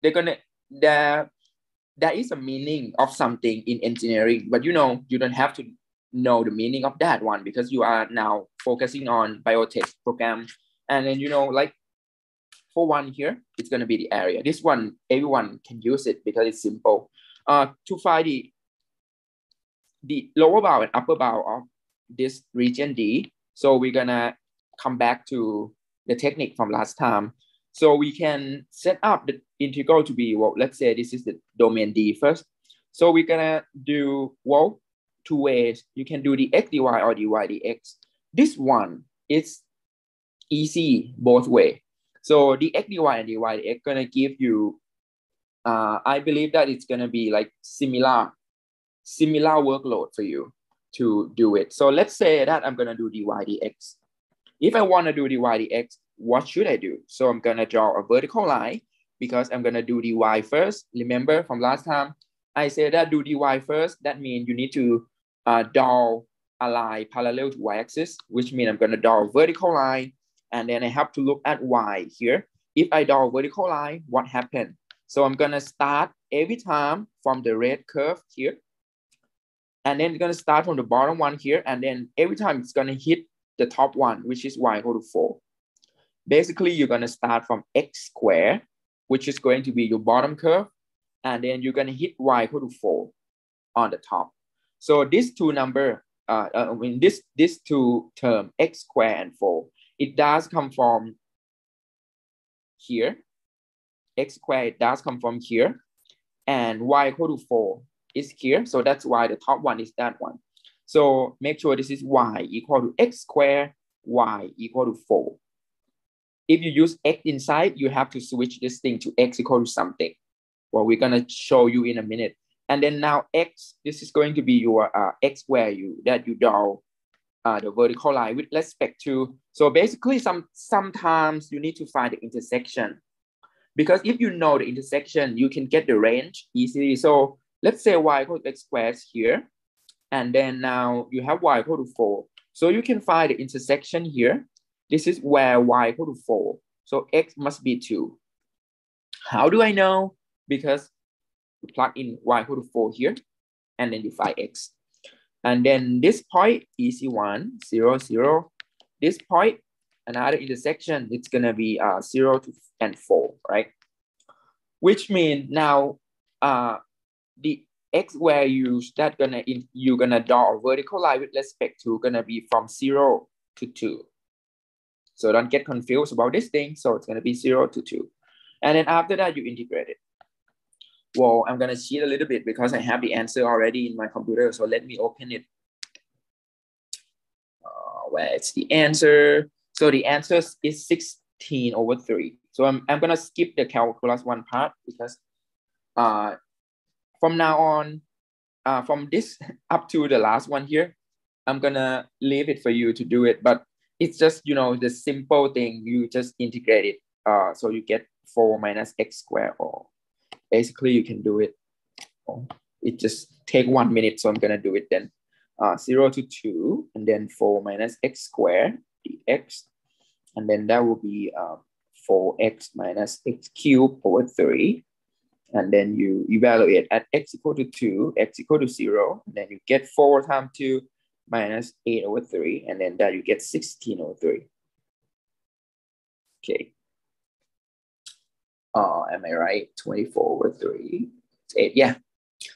there is a meaning of something in engineering, but you don't have to know the meaning of that one, because you are now focusing on biotech program. And then like for 1 here, it's going to be the area. This one, everyone can use it because it's simple. To find the lower bound and upper bound of this region D, so we're gonna come back to the technique from last time. So we can set up the integral to be, well, let's say this is the domain D first. So we're gonna do, well, 2 ways. You can do the x dy or dy dx. This one is easy both way. So the x dy and dy dx gonna give you, I believe that it's gonna be like similar workload for you to do it. So let's say that I'm gonna do dy dx. If I wanna do dy dx, what should I do? So I'm gonna draw a vertical line, because I'm gonna do dy first. Remember from last time, I say that do dy first, that means you need to draw a line parallel to y-axis, which means I'm going to draw a vertical line, and then I have to look at y here. If I draw a vertical line, what happened? So I'm going to start every time from the red curve here, and then it's going to start from the bottom one here, and then every time it's going to hit the top one, which is y equal to 4. Basically, you're going to start from x squared, which is going to be your bottom curve, and then you're going to hit y equal to 4 on the top. So these two number, this two term, x squared and 4, it does come from here. X squared does come from here, and y equal to 4 is here. So that's why the top one is that one. So make sure this is y equal to x squared, y equal to 4. If you use x inside, you have to switch this thing to x equal to something. Well, we're going to show you in a minute. And then now x, this is going to be your x value that you draw the vertical line with respect to. So basically, sometimes you need to find the intersection. Because if you know the intersection, you can get the range easily. So let's say y equal to x squared here. And then now you have y equal to 4. So you can find the intersection here. This is where y equal to 4. So x must be 2. How do I know? Because you plug in y equal to 4 here, and then you find x. And then this point, easy one, 0, 0. This point, another intersection, it's going to be 0 and 4, right? Which means now the x values that you're gonna draw a vertical line with respect to gonna be from 0 to 2. So don't get confused about this thing. So it's gonna be 0 to 2. And then after that, you integrate it. Well, I'm gonna cheat a little bit because I have the answer already in my computer. So let me open it. Where it's the answer. So the answer is 16 over 3. So I'm gonna skip the calculus one part because from now on, from this up to the last one here, I'm gonna leave it for you to do it. But it's just, you know, the simple thing, you just integrate it. So you get 4 minus x squared, or basically you can do it. It just take 1 minute, so I'm gonna do it then. 0 to 2, and then 4 minus x squared dx, and then that will be 4x minus x cubed over 3. And then you evaluate at x equal to 2, x equal to 0, and then you get 4 times 2 minus 8 over 3, and then that you get 16 over 3. Okay. Am I right? 24 over 3, 8, yeah.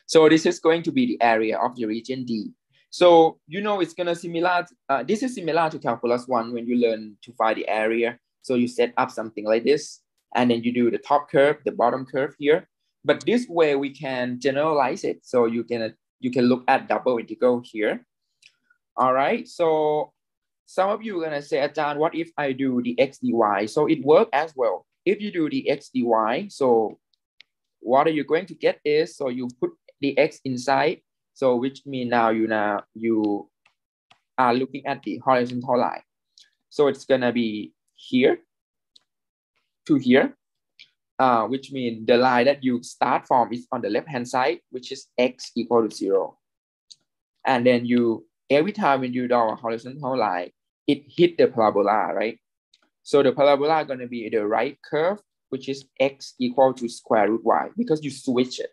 So this is going to be the area of the region D. So, you know, it's gonna similar, this is similar to calculus 1 when you learn to find the area. So you set up something like this, and then you do the top curve, the bottom curve here. But this way we can generalize it. So you can look at double integral here. All right. So some of you are gonna say, Ajahn, what if I do the x dy? So it works as well. If you do the x dy, so what are you going to get is, so you put the x inside. So which means now you are looking at the horizontal line. So it's gonna be here to here. Which means the line that you start from is on the left-hand side, which is x equal to 0. And then every time when you draw a horizontal line, it hit the parabola, right? So the parabola is going to be the right curve, which is x equal to square root y, because you switch it.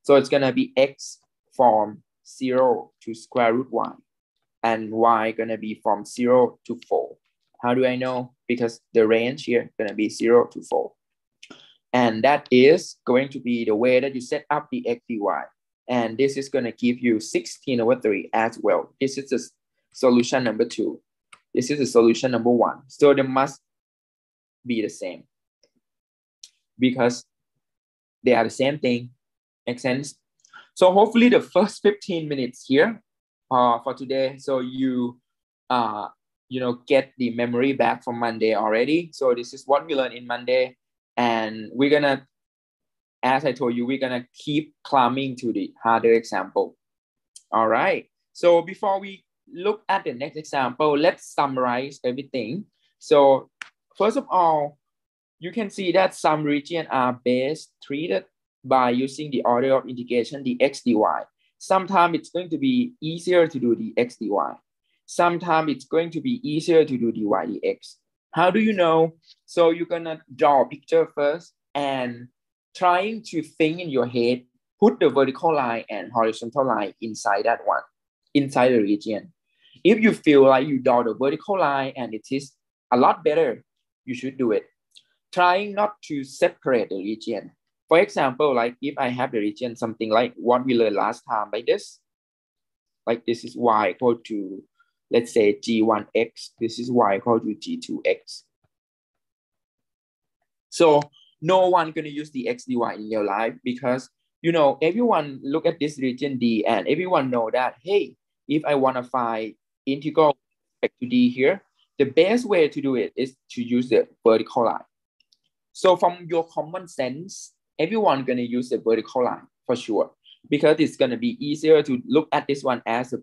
So it's going to be x from 0 to square root y, and y going to be from 0 to 4. How do I know? Because the range here is going to be 0 to 4. And that is going to be the way that you set up the x dy. And this is going to give you 16 over 3 as well. This is the solution number 2. This is the solution number 1. So they must be the same because they are the same thing. Make sense? So hopefully the first 15 minutes here for today. So you get the memory back from Monday already. So this is what we learned in Monday. And we're gonna, as I told you, we're gonna keep climbing to the harder example. All right. So before we look at the next example, let's summarize everything. So first of all, you can see that some regions are base treated by using the order of integration, the x dy. Sometimes it's going to be easier to do the x dy. Sometimes it's going to be easier to do the y dx. How do you know? So you're gonna draw a picture first and trying to think in your head, put the vertical line and horizontal line inside that one, inside the region. If you feel like you draw the vertical line and it is a lot better, you should do it. Trying not to separate the region. For example, like if I have the region, something like what we learned last time, like this is y equal to, let's say g1x, this is y equal to g2x. So no one gonna use the x dy in your life because, you know, everyone look at this region D and everyone know that, hey, if I wanna find integral back to D here, the best way to do it is to use the vertical line. So from your common sense, everyone gonna use the vertical line for sure, because it's gonna be easier to look at this one as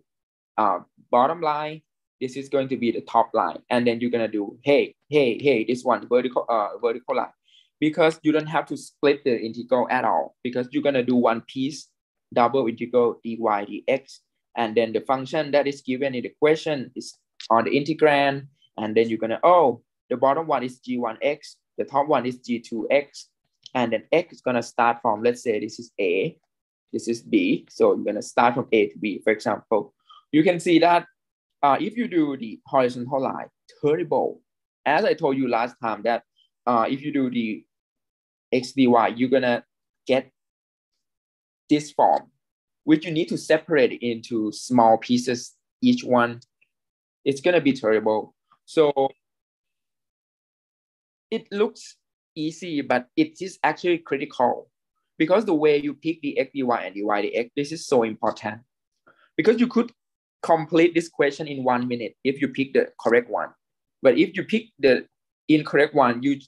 a bottom line. This is going to be the top line, and then you're gonna do hey, this one vertical line, because you don't have to split the integral at all, because you're gonna do one piece, double integral dy dx, and then the function that is given in the question is on the integrand, and then you're gonna, oh, the bottom one is g1x, the top one is g2x, and then x is gonna start from, let's say this is A, this is B, so you're gonna start from A to B, for example. You can see that if you do the horizontal line, terrible. As I told you last time that if you do the x dy, you're gonna get this form, which you need to separate into small pieces, each one. It's gonna be terrible. So it looks easy, but it is actually critical, because the way you pick the x dy and dy dx, this is so important, because you could complete this question in 1 minute if you pick the correct one. But if you pick the incorrect one, you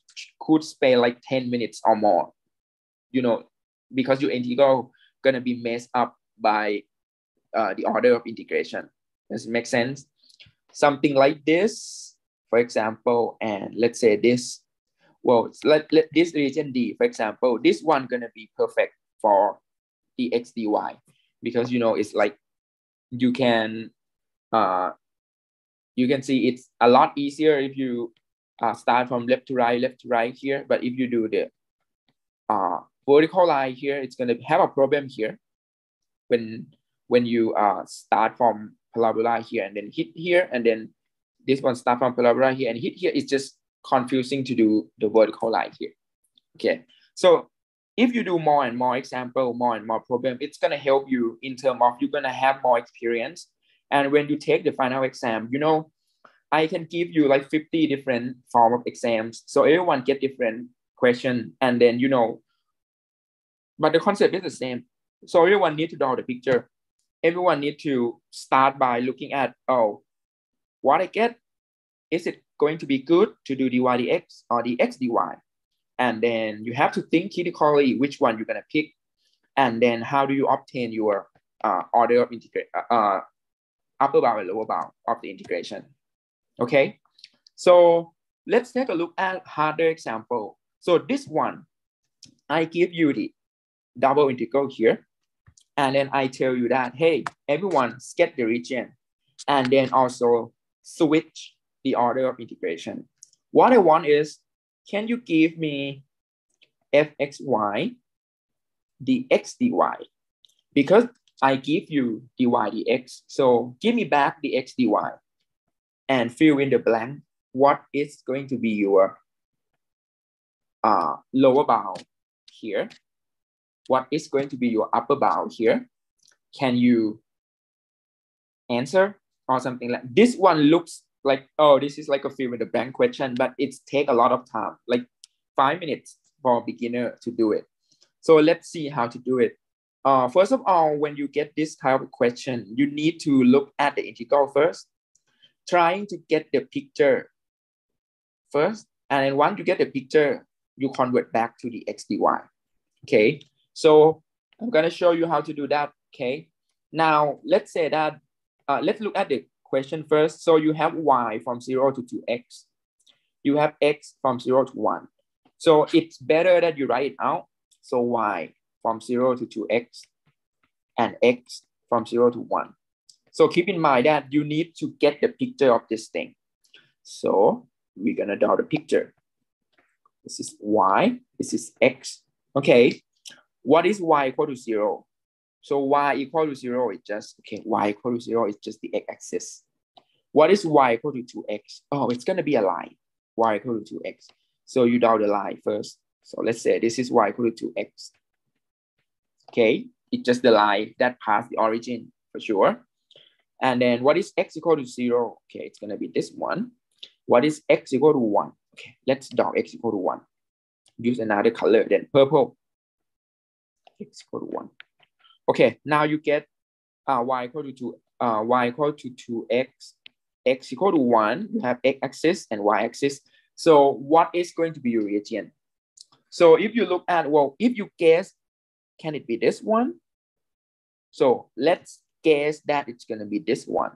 could spend like 10 minutes or more, you know, because your integral gonna be messed up by the order of integration. Does it make sense? Something like this, for example, and let's say this, well, let this region D, for example, this one gonna be perfect for the x dy, because, you know, it's like you can see it's a lot easier if you start from left to right here. But if you do the vertical line here, it's going to have a problem here when you start from parabola here and then hit here, and then this one start from parabola here and hit here. It's just confusing to do the vertical line here. Okay, so if you do more and more example, more and more problem, it's going to help you in terms of you're going to have more experience. And when you take the final exam, you know, I can give you like 50 different form of exams. So everyone get different question, and then, you know, but the concept is the same. So everyone need to draw the picture. Everyone need to start by looking at, oh, what I get, is it going to be good to do dy dx or the x dy? And then you have to think critically which one you're gonna pick, and then how do you obtain your order of integration, upper bound and lower bound of the integration. Okay, so let's take a look at harder example. So this one, I give you the double integral here, and then I tell you that, hey, everyone sketch the region, and then also switch the order of integration. What I want is, can you give me fxy, the x dy? Because I give you dy dx, so give me back the x dy and fill in the blank. What is going to be your lower bound here? What is going to be your upper bound here? Can you answer or something like this? One looks like, oh, this is like a fill in the blank question, but it's take a lot of time, like 5 minutes for a beginner to do it. So let's see how to do it. First of all, when you get this type of question, you need to look at the integral first, trying to get the picture first. And then once you get the picture, you convert back to the x dy. Okay, so I'm gonna show you how to do that. Okay, now let's say that, let's look at the question first. So you have y from 0 to 2x. You have x from 0 to 1. So it's better that you write it out. So y from 0 to 2x and x from 0 to 1. So keep in mind that you need to get the picture of this thing. So we're gonna draw the picture. This is y, this is x. Okay, what is y equal to 0? So y equal to 0 is just, okay, y equal to 0 is just the x-axis. What is y equal to 2x? Oh, it's gonna be a line, y equal to 2x. So you draw the line first. So let's say this is y equal to 2x. Okay, it's just the line that passed the origin for sure. And then what is x equal to 0? Okay, it's gonna be this one. What is x equal to 1? Okay, let's draw x equal to 1. Use another color, then purple. X equal to 1. Okay, now you get y equal to 2x, x equal to 1. You have x-axis and y-axis. So what is going to be your region? So if you look at, well, if you guess, can it be this one? So let's guess that it's going to be this one.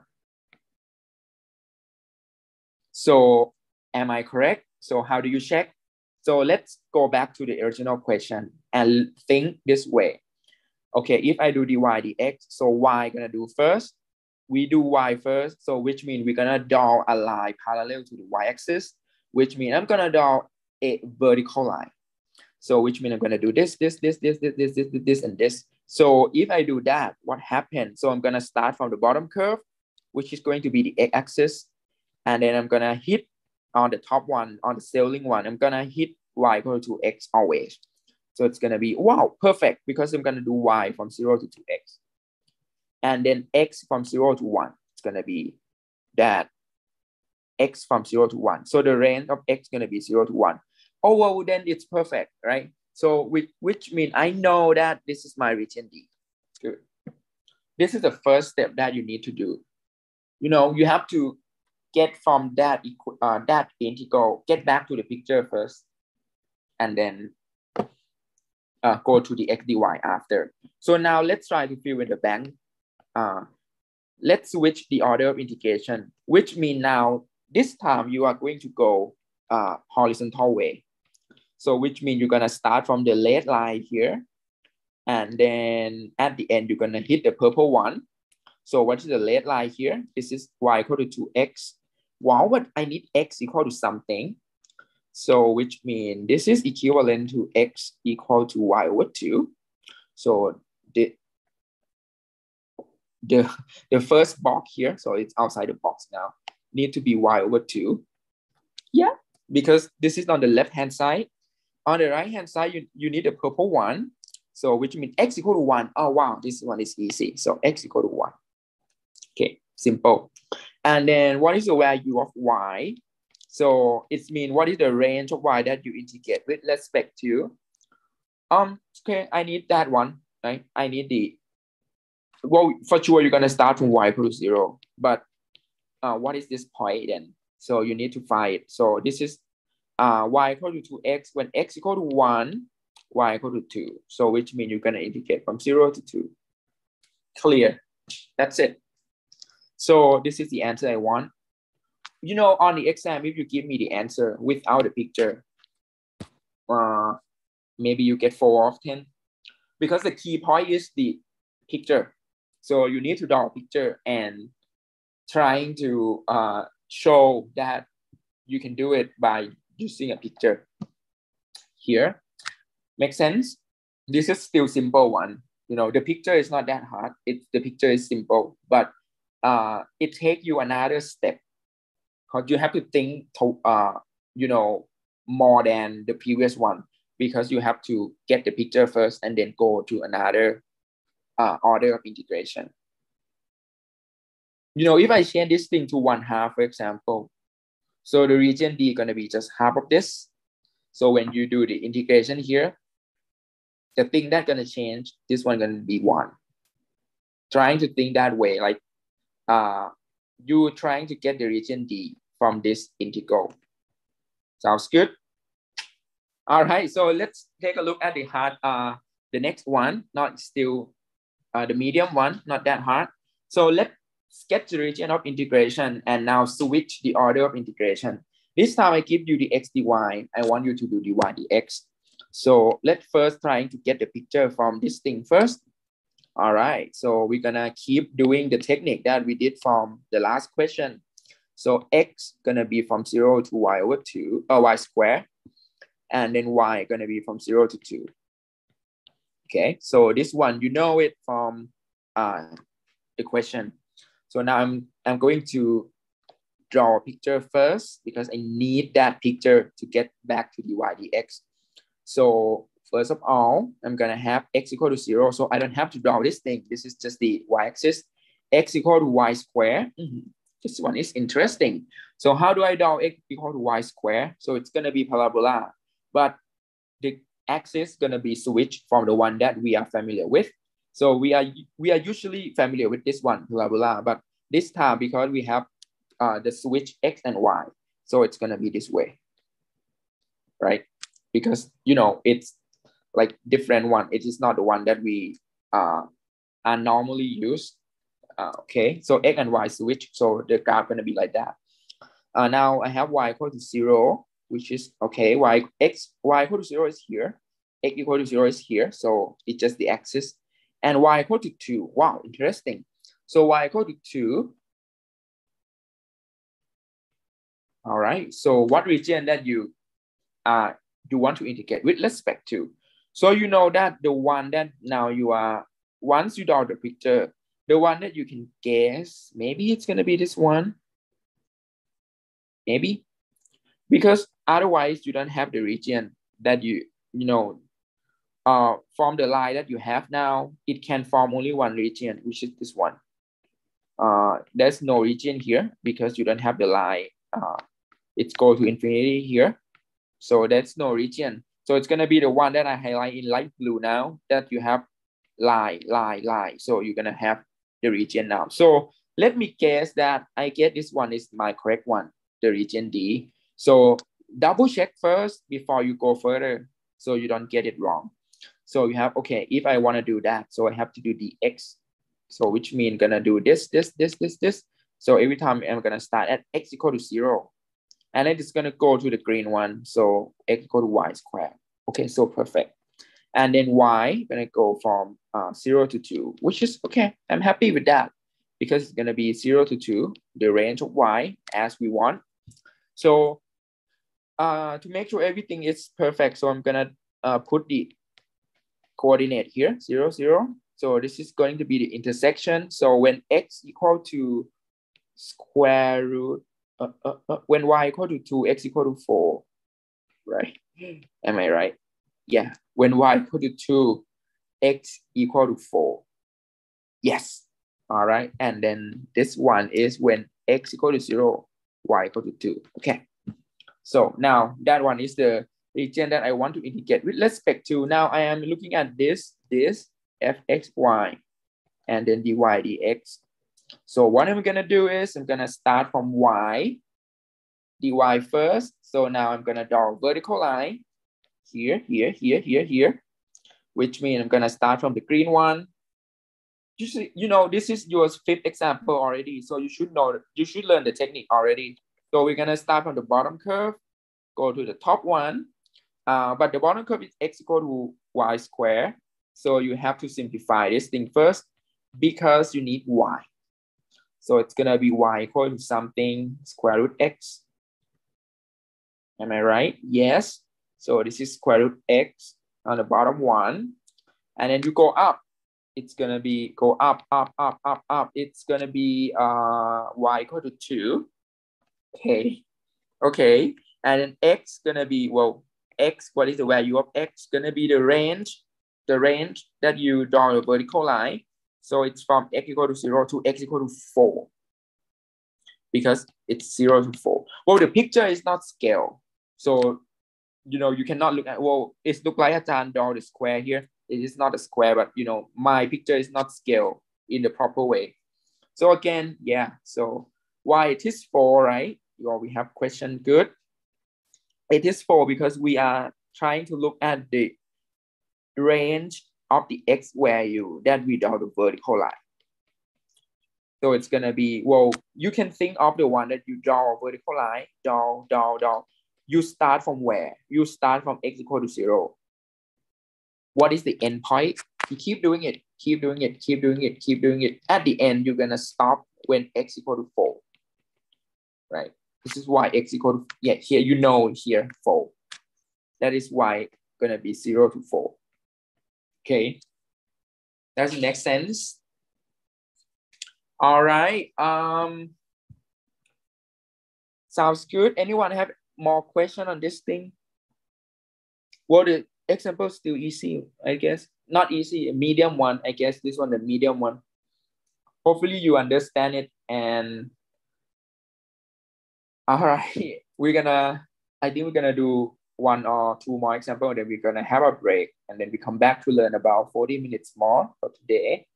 So am I correct? So how do you check? So let's go back to the original question and think this way. Okay, if I do dy dx, so y gonna do first. We do y first, so which means we're gonna draw a line parallel to the y-axis, which means I'm gonna draw a vertical line. So which means I'm gonna do this, and this. So if I do that, what happens? So I'm gonna start from the bottom curve, which is going to be the x-axis, and then I'm gonna hit on the top one, on the sailing one, I'm gonna hit y equal to x always. So it's gonna be, wow, perfect, because I'm gonna do y from 0 to 2x. And then x from 0 to 1, it's gonna be that x from 0 to 1. So the range of x is gonna be 0 to 1. Oh, well, then it's perfect, right? So which means I know that this is my region D. Good. This is the first step that you need to do. You know, you have to get from that integral, get back to the picture first, and then go to the x dy after. So now let's try to fill in the blank. Let's switch the order of integration, which means now this time you are going to go horizontal way. So which means you're gonna start from the red line here, and then at the end you're gonna hit the purple one. So what is the red line here? This is y equal to 2x. Wow, but I need x equal to something. So which means this is equivalent to x equal to y over 2. So the first box here, so it's outside the box now, need to be y over 2. Yeah, because this is on the left-hand side. On the right-hand side, you need a purple one. So which means x equal to 1. Oh, wow, this one is easy. So x equal to 1. Okay, simple. And then what is the value of y? So it means what is the range of y that you integrate with respect to? Okay, I need that one, right? I need the, well, for sure you're gonna start from y equal to 0, but what is this point then? So you need to find it. So this is y equal to 2x. When x equal to 1, y equal to 2. So which means you're gonna integrate from 0 to 2. Clear, that's it. So this is the answer I want. You know, on the exam, if you give me the answer without the picture, maybe you get 4 of 10, because the key point is the picture. So you need to draw a picture and trying to show that you can do it by using a picture here. Make sense? This is still simple one. You know, the picture is not that hard. The picture is simple, but it takes you another step, because you have to think to, you know, more than the previous one, because you have to get the picture first and then go to another order of integration. You know, if I change this thing to 1/2, for example, so the region D is going to be just half of this. So when you do the integration here, the thing that's going to change, this one going to be 1. Trying to think that way, like you trying to get the region D from this integral. Sounds good? All right, so let's take a look at the next one, not still the medium one, not that hard. So let's sketch the region of integration and now switch the order of integration. This time I give you the x dy. I want you to do dy dx. So let's first trying to get the picture from this thing first. All right, so we're gonna keep doing the technique that we did from the last question. So x gonna be from 0 to y over 2, y square, and then y gonna be from 0 to 2. Okay, so this one, you know it from the question. So now I'm going to draw a picture first because I need that picture to get back to dy dx. So first of all, I'm gonna have x equal to 0. So I don't have to draw this thing. This is just the y-axis. X equal to y square. This one is interesting. So how do I draw x equal to y square? So it's gonna be parabola, but the axis gonna be switched from the one that we are familiar with. So we are usually familiar with this one, parabola, but this time because we have the switch x and y, so it's gonna be this way, right? Because it's like different one. It is not the one that we are normally used. Okay, so x and y switch, so the graph gonna be like that. Now I have y equal to 0, which is okay. Y equal to 0 is here. X equal to 0 is here, so it's just the axis. And y equal to 2. Wow, interesting. So y equal to 2. All right. So what region that you want to integrate with respect to? So you know that the one that now you are, once you draw the picture, the one that you can guess, maybe it's gonna be this one. Maybe. Because otherwise you don't have the region that from the line that you have now, it can form only one region, which is this one. There's no region here because you don't have the line. It's go to infinity here. So that's no region. So it's gonna be the one that I highlight in light blue now that you have line. So you're gonna have the region now. So let me guess that I get this one is my correct one, the region D. So double check first before you go further so you don't get it wrong. So you have, okay, if I want to do that, so I have to do dx. So which means gonna do this. So every time I'm gonna start at x equal to 0. And then it's gonna go to the green one. So x equal to y squared. Okay, so perfect. And then y gonna go from 0 to 2, which is okay. I'm happy with that because it's gonna be 0 to 2, the range of y as we want. So to make sure everything is perfect, so I'm gonna put the coordinate here, 0, 0. So this is going to be the intersection. So when x equal to square root, when y equal to 2, x equal to 4, right? Am I right? Yeah. When y equal to 2, x equal to 4. Yes. All right. And then this one is when x equal to 0, y equal to 2. Okay. So now that one is the region that I want to integrate with respect to. Now I am looking at this fxy and then dy dx. So what I'm gonna do is I'm gonna start from y, dy first. So now I'm gonna draw a vertical line here, which means I'm gonna start from the green one. This is your 5th example already, so you should learn the technique already. So we're gonna start from the bottom curve, go to the top one, but the bottom curve is x equal to y squared. So you have to simplify this thing first because you need y. So it's gonna be y equal to something square root x. Am I right? Yes. So this is square root x on the bottom one. And then you go up. It's gonna be go up. It's gonna be y equal to 2. Okay. And then x gonna be, well, x, what is the value of x? Gonna be the range that you draw a vertical line. So it's from x equal to 0 to x equal to 4. Because it's 0 to 4. Well, the picture is not scale. So, you cannot look at, well, it looks like Ajahn draw the square here. It is not a square, but, my picture is not scale in the proper way. So again, yeah. So why it is 4, right? We have question good. It is 4 because we are trying to look at the range of the x value that we draw the vertical line. So it's gonna be, well, you can think of the one that you draw a vertical line, draw. You start from where? You start from x equal to 0. what is the end point? You keep doing it, keep doing it, keep doing it, keep doing it. At the end, you're gonna stop when x equal to 4, right? This is why x equal to, yeah, here, you know, here 4. That is why it's gonna be 0 to 4. Okay, does it make sense? All right, sounds good. Anyone have more question on this thing? Well, the example is still easy, I guess. Not easy, a medium one, I guess. This one, the medium one. Hopefully you understand it. And all right, I think we're gonna do 1 or 2 more examples, then we're gonna have a break, and then we come back to learn about 40 minutes more for today.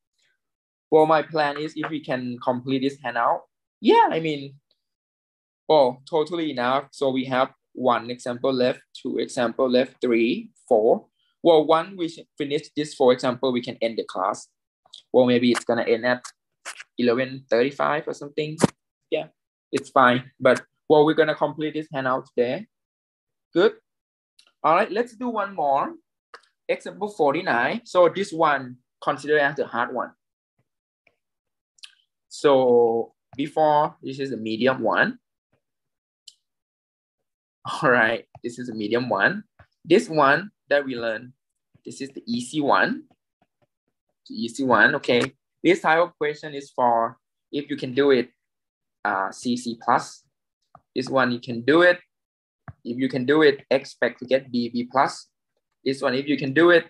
Well, my plan is if we can complete this handout, yeah, I mean, well, totally enough. So we have 1 example left, 2 example left, 3, 4. Well, once we finish this 4 example, we can end the class. Well, maybe it's gonna end at 11:35 or something. Yeah, it's fine. But well, we're gonna complete this handout today. Good. All right, let's do 1 more. Example 49. So this one considered as the hard one. So before, this is a medium one. All right, this is a medium one. This one that we learned, this is the easy one. The easy one, okay. This type of question is for if you can do it, CC plus. This one you can do it. If you can do it, expect to get B plus. This one, if you can do it,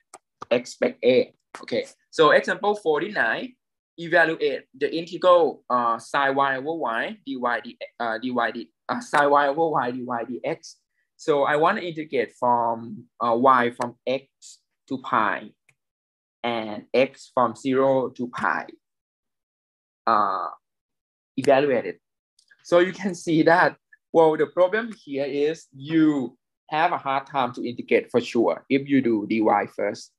expect A. Okay, so example 49, evaluate the integral sine y over y sine y over y dy dx. So I want to integrate from y from x to pi and x from 0 to pi. Evaluate it. So you can see that, well, the problem here is you have a hard time to integrate for sure if you do dy first,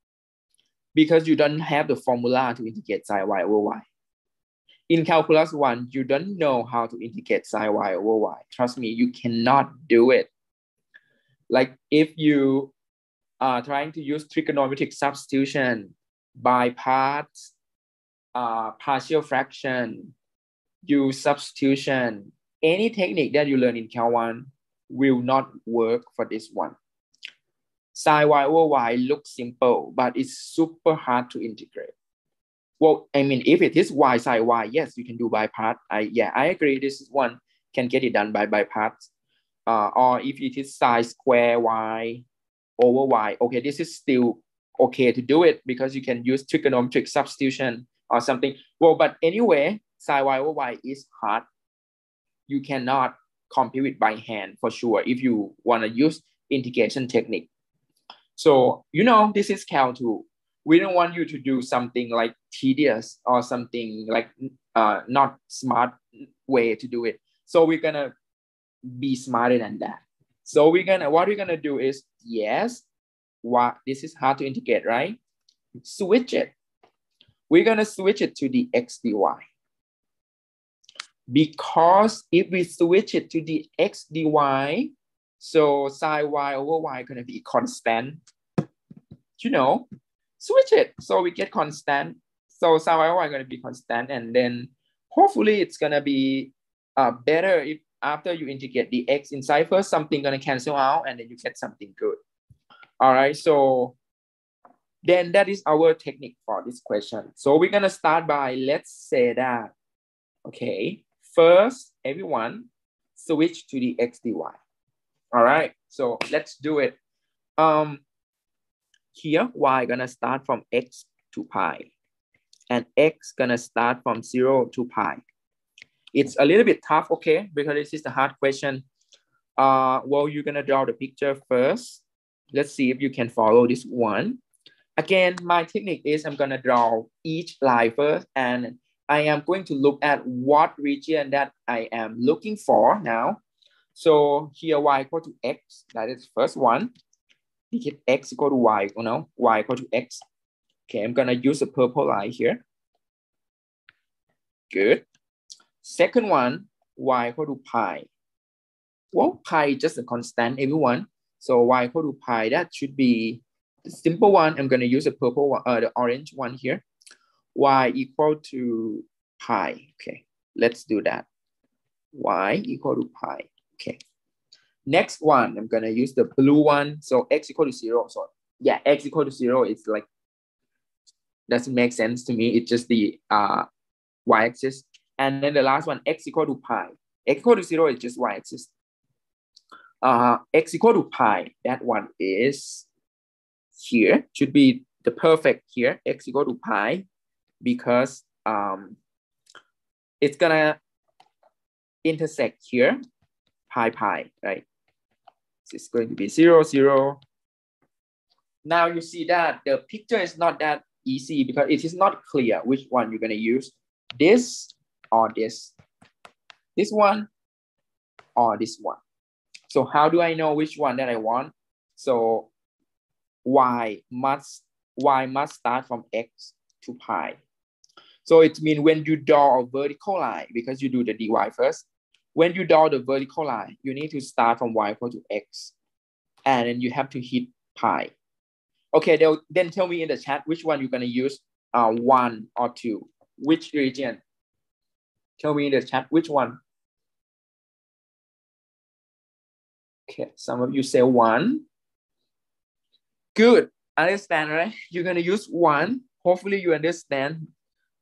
because you don't have the formula to integrate sine y over y. In calculus 1, you don't know how to integrate sine y over y. Trust me, you cannot do it. Like if you are trying to use trigonometric substitution, by parts, partial fraction, use substitution, any technique that you learn in Cal 1 will not work for this one. Sine y over y looks simple, but it's super hard to integrate. Well, I mean, if it is y sine y, yes, you can do by part. I agree. This one can get it done by parts. Or if it is sine square y over y, okay, this is still okay to do it because you can use trigonometric substitution or something. Well, but anyway, sine y over y is hard. You cannot compute it by hand for sure if you want to use integration technique. So, you know, this is Cal 2. We don't want you to do something like tedious or something like not smart way to do it. So we're gonna be smarter than that. So what we're gonna do is, yes, this is hard to integrate, right? Switch it. We're gonna switch it to the x dy. Because if we switch it to the x dy, so sine y over y gonna be constant. You know, switch it so we get constant. So sine y over y gonna be constant, and then hopefully it's gonna be better if after you integrate the x inside first, something gonna cancel out, and then you get something good. All right, so then that is our technique for this question. So we're gonna start by, let's say that, okay, first everyone switch to the x dy. All right, so let's do it. Here y gonna start from x to pi, and x gonna start from 0 to pi. It's a little bit tough, okay, because this is the hard question. Well, you're gonna draw the picture first. Let's see if you can follow this one. Again, my technique is I'm gonna draw each line first, and I am going to look at what region that I am looking for now. So here y equal to x, that is first one. We get x equal to y, you know, y equal to x. Okay, I'm gonna use a purple line here. Good. Second one, y equal to pi. Well, pi is just a constant, everyone. So y equal to pi, that should be The simple one, I'm going to use the purple one, the orange one here. Y equal to pi. Okay, let's do that. Y equal to pi. Okay. Next one, I'm going to use the blue one. So x equal to 0. So yeah, x equal to 0 is like, doesn't make sense to me. It's just the y-axis. And then the last one, x equal to pi. X equal to 0 is just y-axis. X equal to pi, that one is here. Should be the perfect here, x equal to pi, because it's gonna intersect here, pi, right? So it's going to be 0, 0. Now you see that the picture is not that easy because it is not clear which one you're gonna use, this or this one or this one. So how do I know which one that I want? So y must start from x to pi. So it means when you draw a vertical line, because you do the dy first, when you draw the vertical line, you need to start from y equal to x, and then you have to hit pi. Okay, then tell me in the chat which one you're gonna use, 1 or 2, which region? Tell me in the chat which one. Okay, some of you say 1. Good, understand, right? You're gonna use 1. Hopefully you understand.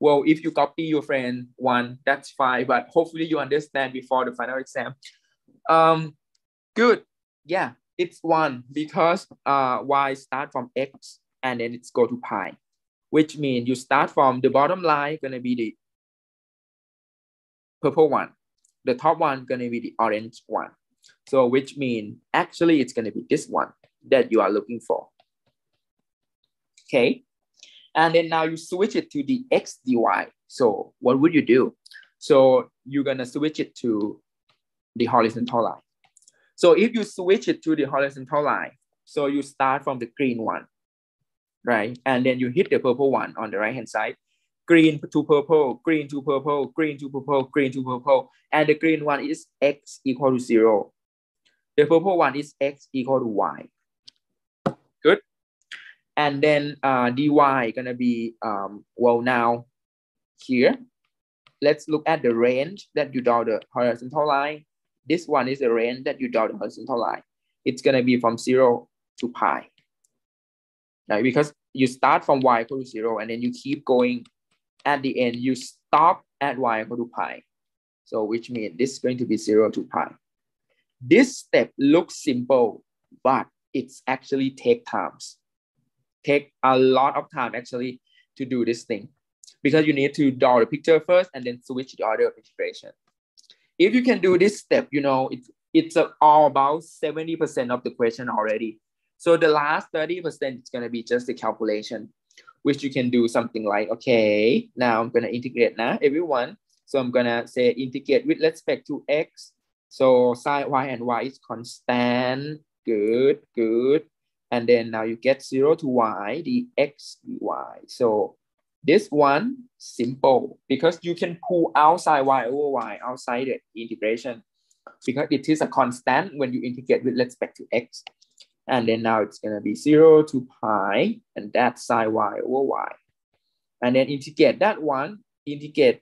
Well, if you copy your friend 1, that's fine, but hopefully you understand before the final exam. Good, yeah, it's 1 because y start from x and then it's go to pi, which means you start from the bottom line, gonna be the purple one. The top one gonna be the orange one. So which means actually it's gonna be this one that you are looking for. Okay, and then now you switch it to the x dy. So what would you do? So you're gonna switch it to the horizontal line. So if you switch it to the horizontal line, so you start from the green one, right? And then you hit the purple one on the right hand side. Green to purple, green to purple, green to purple, green to purple. And the green one is x equal to 0. The purple one is x equal to y. Good. And then dy gonna be, well, now here, let's look at the range that you draw the horizontal line. This one is the range that you draw the horizontal line. It's gonna be from 0 to pi, right? Because you start from y equal to 0 and then you keep going. At the end, you stop at y equal to pi. So which means this is going to be 0 to pi. This step looks simple, but it's actually take a lot of time actually to do this thing, because you need to draw the picture first and then switch the order of integration. If you can do this step, you know, it's all about 70% of the question already. So the last 30% is going to be just the calculation, which you can do something like, okay, now I'm going to integrate now, everyone. So I'm going to say integrate with respect to x. So sine y and y is constant. Good, good. And then now you get 0 to y, the x dy. So this one, simple, because you can pull outside y over y outside the integration, because it is a constant when you integrate with respect to x. And then now it's going to be 0 to pi, and that's sine y over y. And then integrate that one, integrate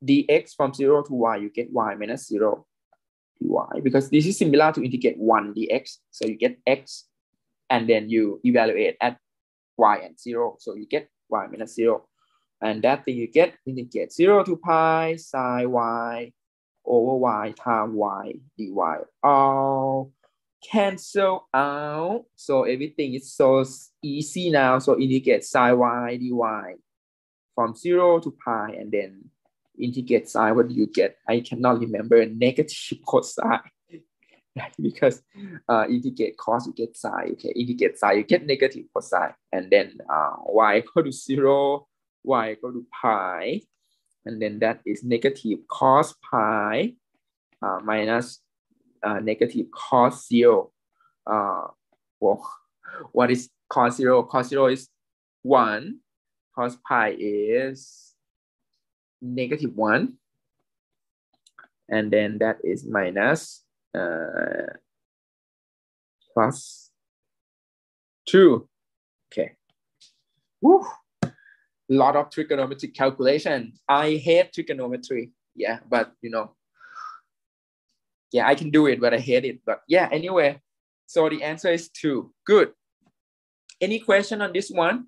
dx from 0 to y, you get y minus 0 dy, because this is similar to integrate 1 dx. So you get x, and then you evaluate at y and 0. So you get y minus 0. And that thing you get, integrate 0 to pi sine y over y times y dy. All cancel out. So everything is so easy now. So integrate sine y dy from 0 to pi, and then integrate sine. What do you get? I cannot remember. Negative cosine. Because integrate cos, you get sine. Okay, integrate sine, you get negative cosine. And then y equal to 0, y equal to pi. And then that is negative cos pi minus negative cos 0. Well, what is cos 0? Cos 0 is 1. Cos pi is negative 1. And then that is minus plus 2. Okay. Woo. Lot of trigonometric calculation. I hate trigonometry. Yeah, but you know, yeah, I can do it, but I hate it. But yeah, anyway, so the answer is 2. Good. Any question on this one?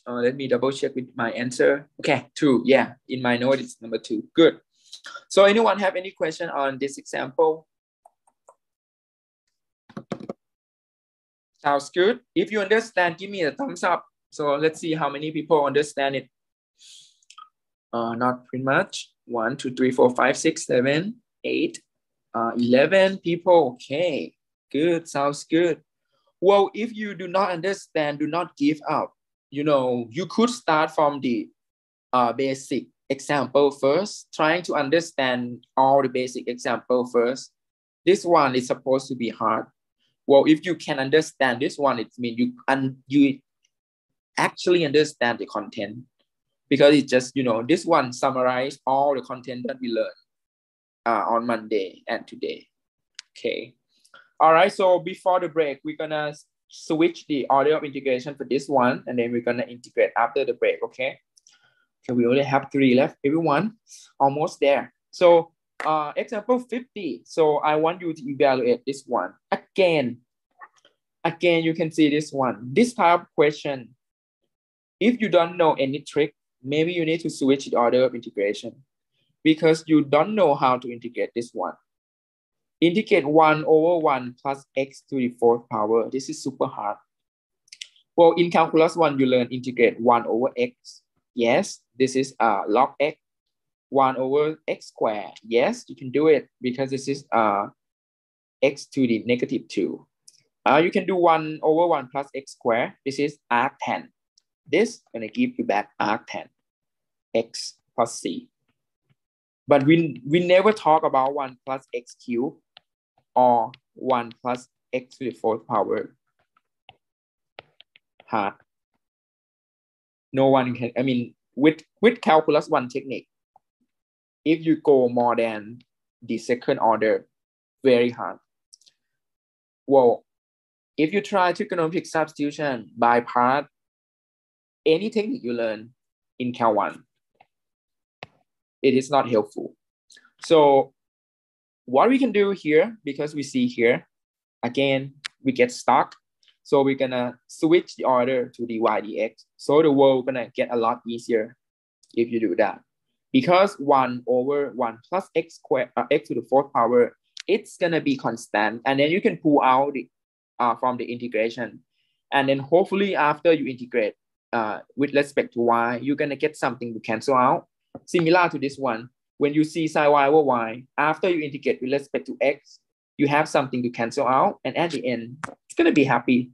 Let me double check with my answer. Okay, 2. Yeah, in my note it's number 2. Good. So anyone have any question on this example? Sounds good. If you understand, give me a thumbs up. So let's see how many people understand it. Not pretty much. 1, 2, 3, 4, 5, 6, 7, 8, 11 people. Okay, good. Sounds good. Well, if you do not understand, do not give up. You know, you could start from the basic example first, trying to understand all the basic example first. This one is supposed to be hard. Well, if you can understand this one, it means you actually understand the content, because it's just, you know, this one summarize all the content that we learned on Monday and today. Okay. All right. So before the break, we're gonna switch the order of integration for this one, and then we're gonna integrate after the break. Okay. Okay. We only have 3 left. Everyone, almost there. So example 50. So I want you to evaluate this one again. Again, you can see this one. This type of question, if you don't know any trick, maybe you need to switch the order of integration, because you don't know how to integrate this one. Integrate 1 over 1 plus x to the 4th power. This is super hard. Well, in calculus 1, you learn integrate 1 over x. Yes, this is log x. 1 over x squared. Yes, you can do it, because this is x to the negative 2. You can do 1 over 1 plus x squared. This is arctan. This gonna give you back arctan, x plus c. But we never talk about 1 plus x cubed or 1 plus x to the 4th power. Hard. No one can, I mean, with calculus 1 technique, if you go more than the 2nd order, very hard. Well, if you try trigonometric substitution by part, any technique you learn in Cal 1, it is not helpful. So what we can do here, because we see here, again, we get stuck. So we're gonna switch the order to the y dx. So the world gonna get a lot easier if you do that. Because 1 over 1 plus x squared, x to the 4th power, it's gonna be constant. And then you can pull out the, from the integration. And then hopefully after you integrate with respect to y, you're gonna get something to cancel out. Similar to this one, when you see sine y over y, after you integrate with respect to x, you have something to cancel out, and at the end, it's gonna be happy.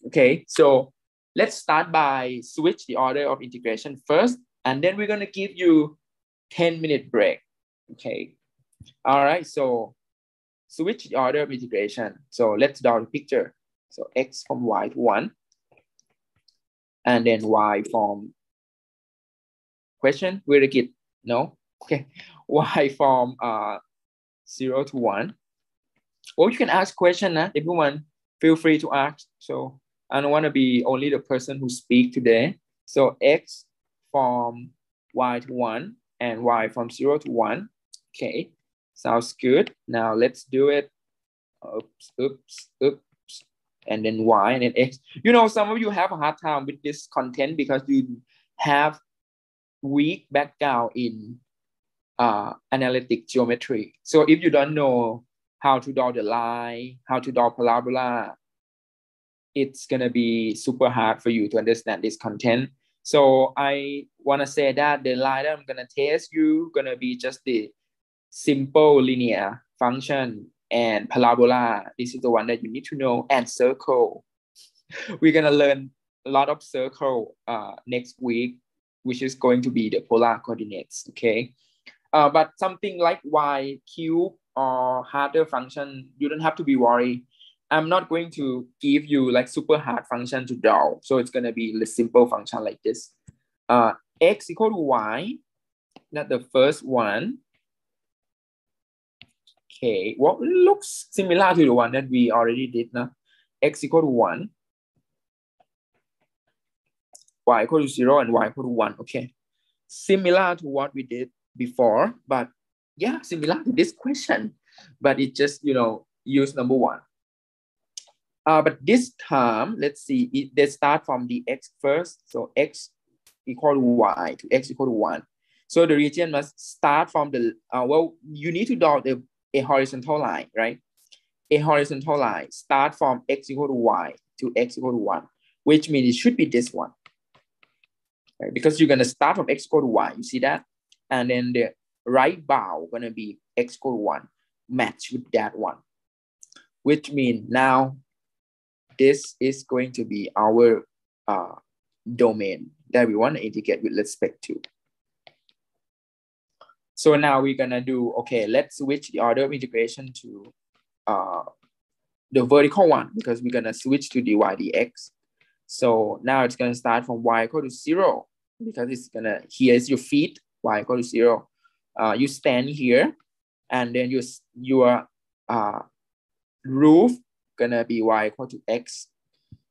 Okay, so let's start by switch the order of integration first, and then we're gonna give you 10-minute break. Okay, all right, so switch the order of integration. So let's draw the picture. So x from y to 1, and then y from question, where the kid? No, okay, y from 0 to 1. Or you can ask question, everyone feel free to ask. So I don't want to be only the person who speak today. So x from y to 1 and y from 0 to 1. Okay, sounds good. Now let's do it. Oops, oops, oops. And then y and then x. You know, some of you have a hard time with this content because you have weak background in analytic geometry. So if you don't know how to draw the line, how to draw parabola, it's gonna be super hard for you to understand this content. So I wanna say that the line that I'm gonna test you gonna be just the simple linear function and parabola. This is the one that you need to know, and circle. We're gonna learn a lot of circle next week, which is going to be the polar coordinates, okay? But something like y cube or harder function, you don't have to be worried. I'm not going to give you like super hard function to draw. So it's gonna be a simple function like this. X equal to y, not the first one. Okay, well, it looks similar to the one that we already did now. X equal to 1. y equal to 0 and y equal to 1. Okay, similar to what we did before, but yeah, similar to this question, but it just, you know, use number 1. But this time, let's see, they start from the x first. So x equal to y to x equal to 1. So the region must start from the, well, you need to draw a horizontal line, right? A horizontal line start from x equal to y to x equal to 1, which means it should be this one, right? Because you're going to start from x equal to y, you see that? And then the right bound going to be x equal to 1, match with that one, which means now this is going to be our domain that we want to integrate with respect to. So now we're going to do, okay, let's switch the order of integration to the vertical one, because we're going to switch to dy dx. So now it's going to start from y equal to 0, because it's going to, here's your feet, y equal to 0. You stand here, and then your roof going to be y equal to x.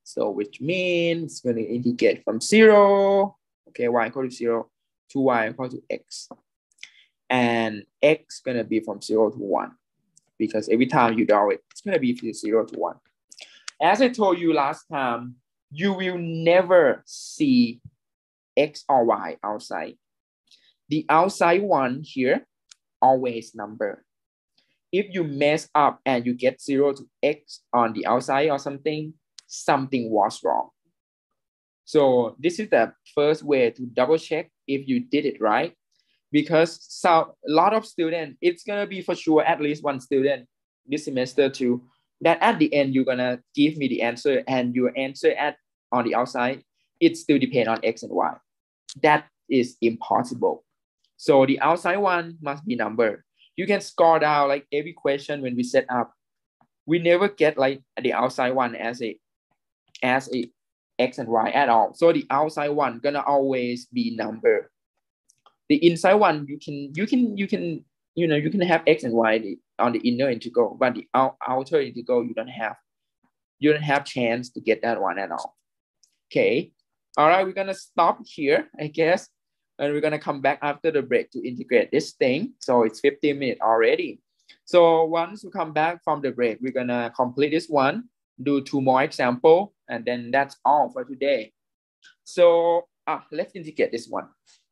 So which means it's going to integrate from 0, okay, y equal to 0 to y equal to x. And x going to be from 0 to 1, because every time you draw it, it's going to be from 0 to 1. As I told you last time, you will never see x or y outside. The outside one here, always number. If you mess up and you get 0 to x on the outside or something was wrong. So this is the first way to double check if you did it right. Because a lot of students, it's going to be for sure at least one student this semester too, that at the end, you're going to give me the answer, and your answer on the outside, it still depends on x and y. That is impossible. So the outside one must be number. You can score down like every question when we set up. We never get like the outside one as a x and y at all. So the outside one gonna always be number. The inside one, you can have x and y on the inner integral, but the outer integral you don't have chance to get that one at all. Okay, all right, we're gonna stop here, I guess, and we're gonna come back after the break to integrate this thing. So it's 15 minutes already. So once we come back from the break, we're gonna complete this one, do 2 more examples, and then that's all for today. So let's integrate this one.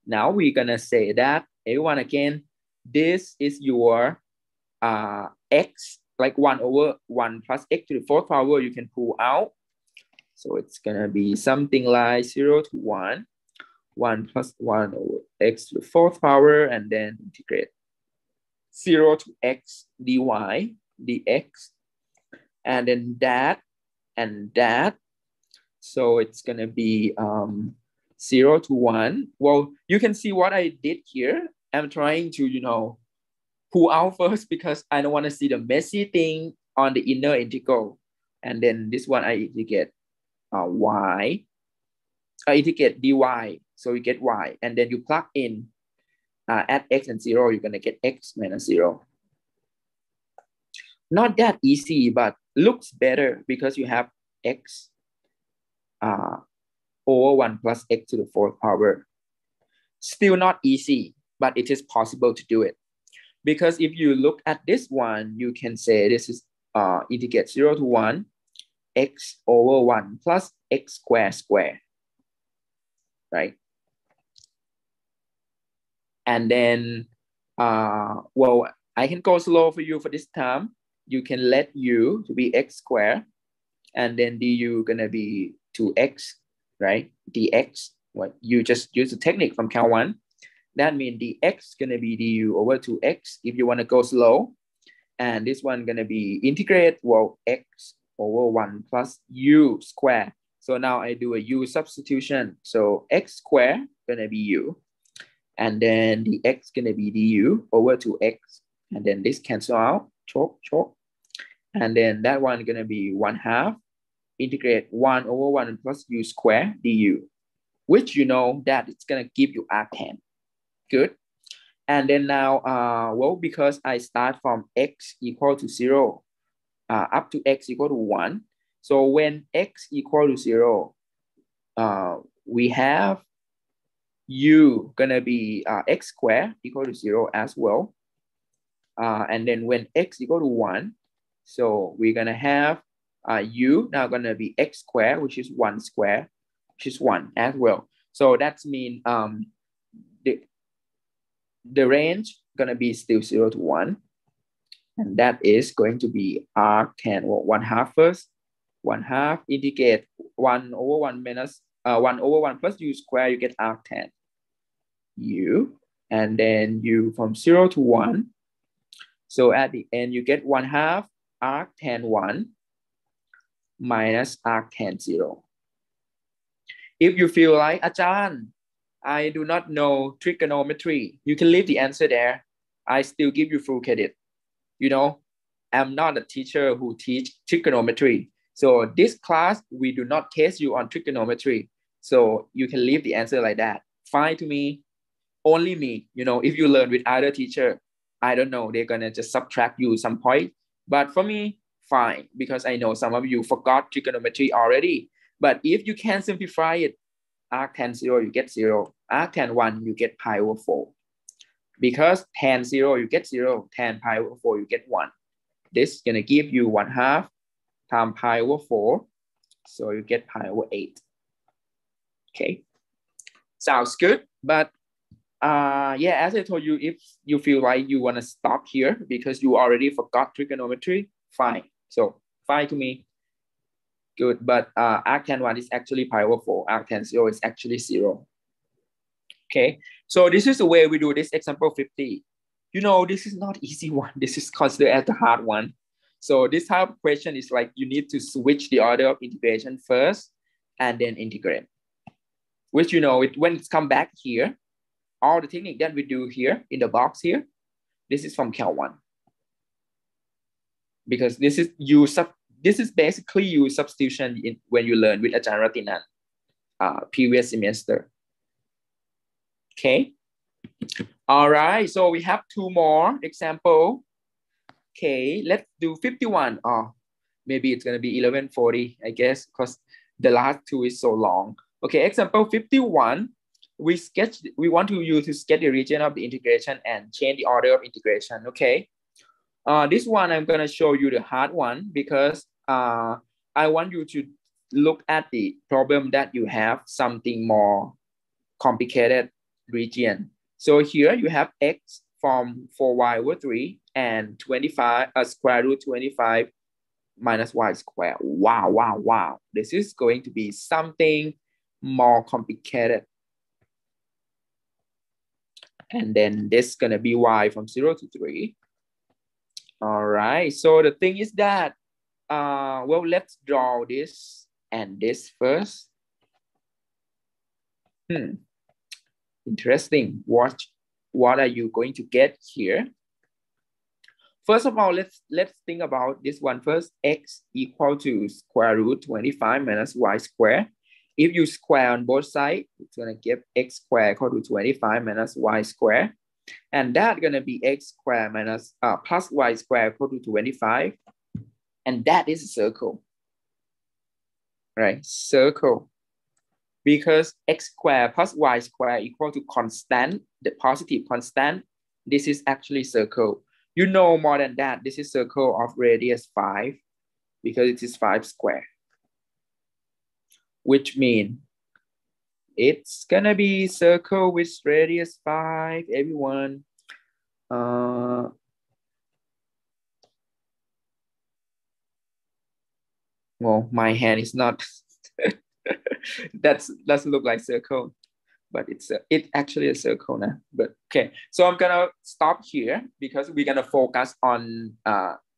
Now we're gonna say that, everyone again, this is your x, like 1 over 1 plus x to the 4th power, you can pull out. So it's gonna be something like 0 to 1, 1 plus 1 over x to the 4th power, and then integrate 0 to x dy dx, and then that and that. So it's gonna be 0 to 1. Well, you can see what I did here. I'm trying to, pull out first, because I don't want to see the messy thing on the inner integral. And then this one I integrate y. I integrate dy. So you get y. And then you plug in at x and 0, you're going to get x minus 0. Not that easy, but looks better because you have x over 1 plus x to the 4th power. Still not easy, but it is possible to do it. Because if you look at this one, you can say this is integrate 0 to 1, x over 1 plus x square, right? And then, well, I can go slow for you for this time. You can let u to be x squared, and then du gonna be 2x, right? dx, what you just use the technique from count 1. That means dx gonna be du over 2x if you wanna go slow. And this one gonna be integrate, well, x over 1 plus u squared. So now I do a u substitution. So x squared gonna be u. And then the x gonna be du over 2x. And then this cancel out, choke. And then that one gonna be 1/2. Integrate 1 over 1 plus u squared du, which you know that it's gonna give you arctan. Good. And then now, well, because I start from x equal to 0 up to x equal to 1. So when x equal to 0, we have u gonna be x squared equal to 0 as well. And then when x equal to 1, so we're gonna have u now gonna be x squared, which is 1 square, which is 1 as well. So that's mean the range gonna be still 0 to 1. And that is going to be arctan, or 1/2 first. 1/2 integrate 1 over 1 minus 1 over 1 plus u square, you get arctan u, and then u from 0 to 1. So at the end, you get 1/2 arctan 1 minus arctan 0. If you feel like, Ajahn, I do not know trigonometry, you can leave the answer there. I still give you full credit. You know, I'm not a teacher who teach trigonometry. So this class, we do not test you on trigonometry. So you can leave the answer like that. Fine to me, only me. You know, if you learn with other teacher, I don't know, they're gonna just subtract you some point. But for me, fine, because I know some of you forgot trigonometry already. But if you can simplify it, arctan 0, you get 0. Arctan 1, you get pi over 4. Because tan 0, you get 0. Tan pi over 4, you get 1. This is gonna give you 1/2 times pi over 4. So you get pi over 8. Okay, sounds good. But yeah, as I told you, if you feel like you want to stop here because you already forgot trigonometry, fine. So fine to me, good. But arctan 1 is actually pi over 4. Arctan 0 is actually 0. Okay, so this is the way we do this example 50. You know, this is not easy one. This is considered as the hard one. So this type of question is like you need to switch the order of integration first and then integrate. Which, you know, when it's come back here, all the technique that we do here in the box here, this is from Cal 1. Because this is basically you substitution when you learn with Ajahn Ratinan previous semester. Okay. All right. So we have 2 more example. Okay, let's do 51. Oh, maybe it's gonna be 1140, I guess, because the last 2 is so long. Okay, example 51. We want you to sketch the region of the integration and change the order of integration. Okay. This one I'm gonna show you the hard one because I want you to look at the problem that you have something more complicated region. So here you have x from 4y over 3 and 25 square root 25 minus y squared. Wow, wow, wow. This is going to be something more complicated. And then this is going to be y from 0 to 3. All right. So the thing is that, well, let's draw this and this first. Interesting. What are you going to get here? First of all, let's think about this one first. X equal to square root 25 minus y squared. If you square on both sides, it's going to give x squared equal to 25 minus y squared. And that's going to be x squared minus plus y squared equal to 25. And that is a circle. Right? Circle. Because x squared plus y squared equal to constant, the positive constant, this is actually circle. You know more than that, this is circle of radius 5 because it is 5 square. Which means it's gonna be circle with radius 5, everyone. Well, my hand is not, that doesn't look like circle, but it's actually a circle now. But okay, so I'm gonna stop here because we're gonna focus on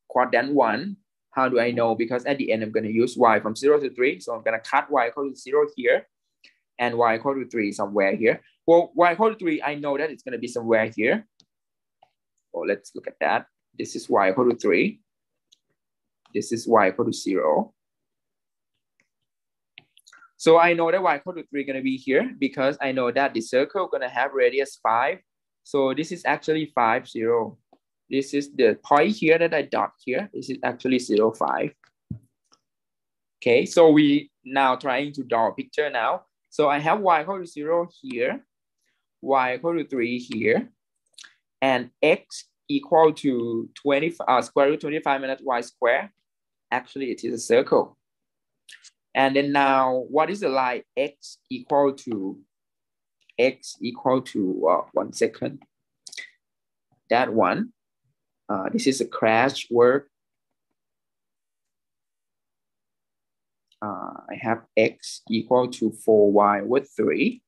quadrant 1. How do I know? Because at the end, I'm gonna use y from 0 to 3. So I'm gonna cut y equal to 0 here and y equal to 3 somewhere here. Well, y equal to 3, I know that it's gonna be somewhere here. Oh, let's look at that. This is y equal to 3. This is y equal to 0. So I know that y equal to 3 is going to be here because I know that the circle is going to have radius 5. So this is actually 5, 0. This is the point here that I dot here. This is actually 0, 5. Okay, so we now trying to draw a picture now. So I have y equal to 0 here, y equal to 3 here, and x equal to square root 25 minus y squared. Actually, it is a circle. And then now, what is the line x equal to? X equal to, 1 second. That one, this is a crash word. I have x equal to 4y over 3.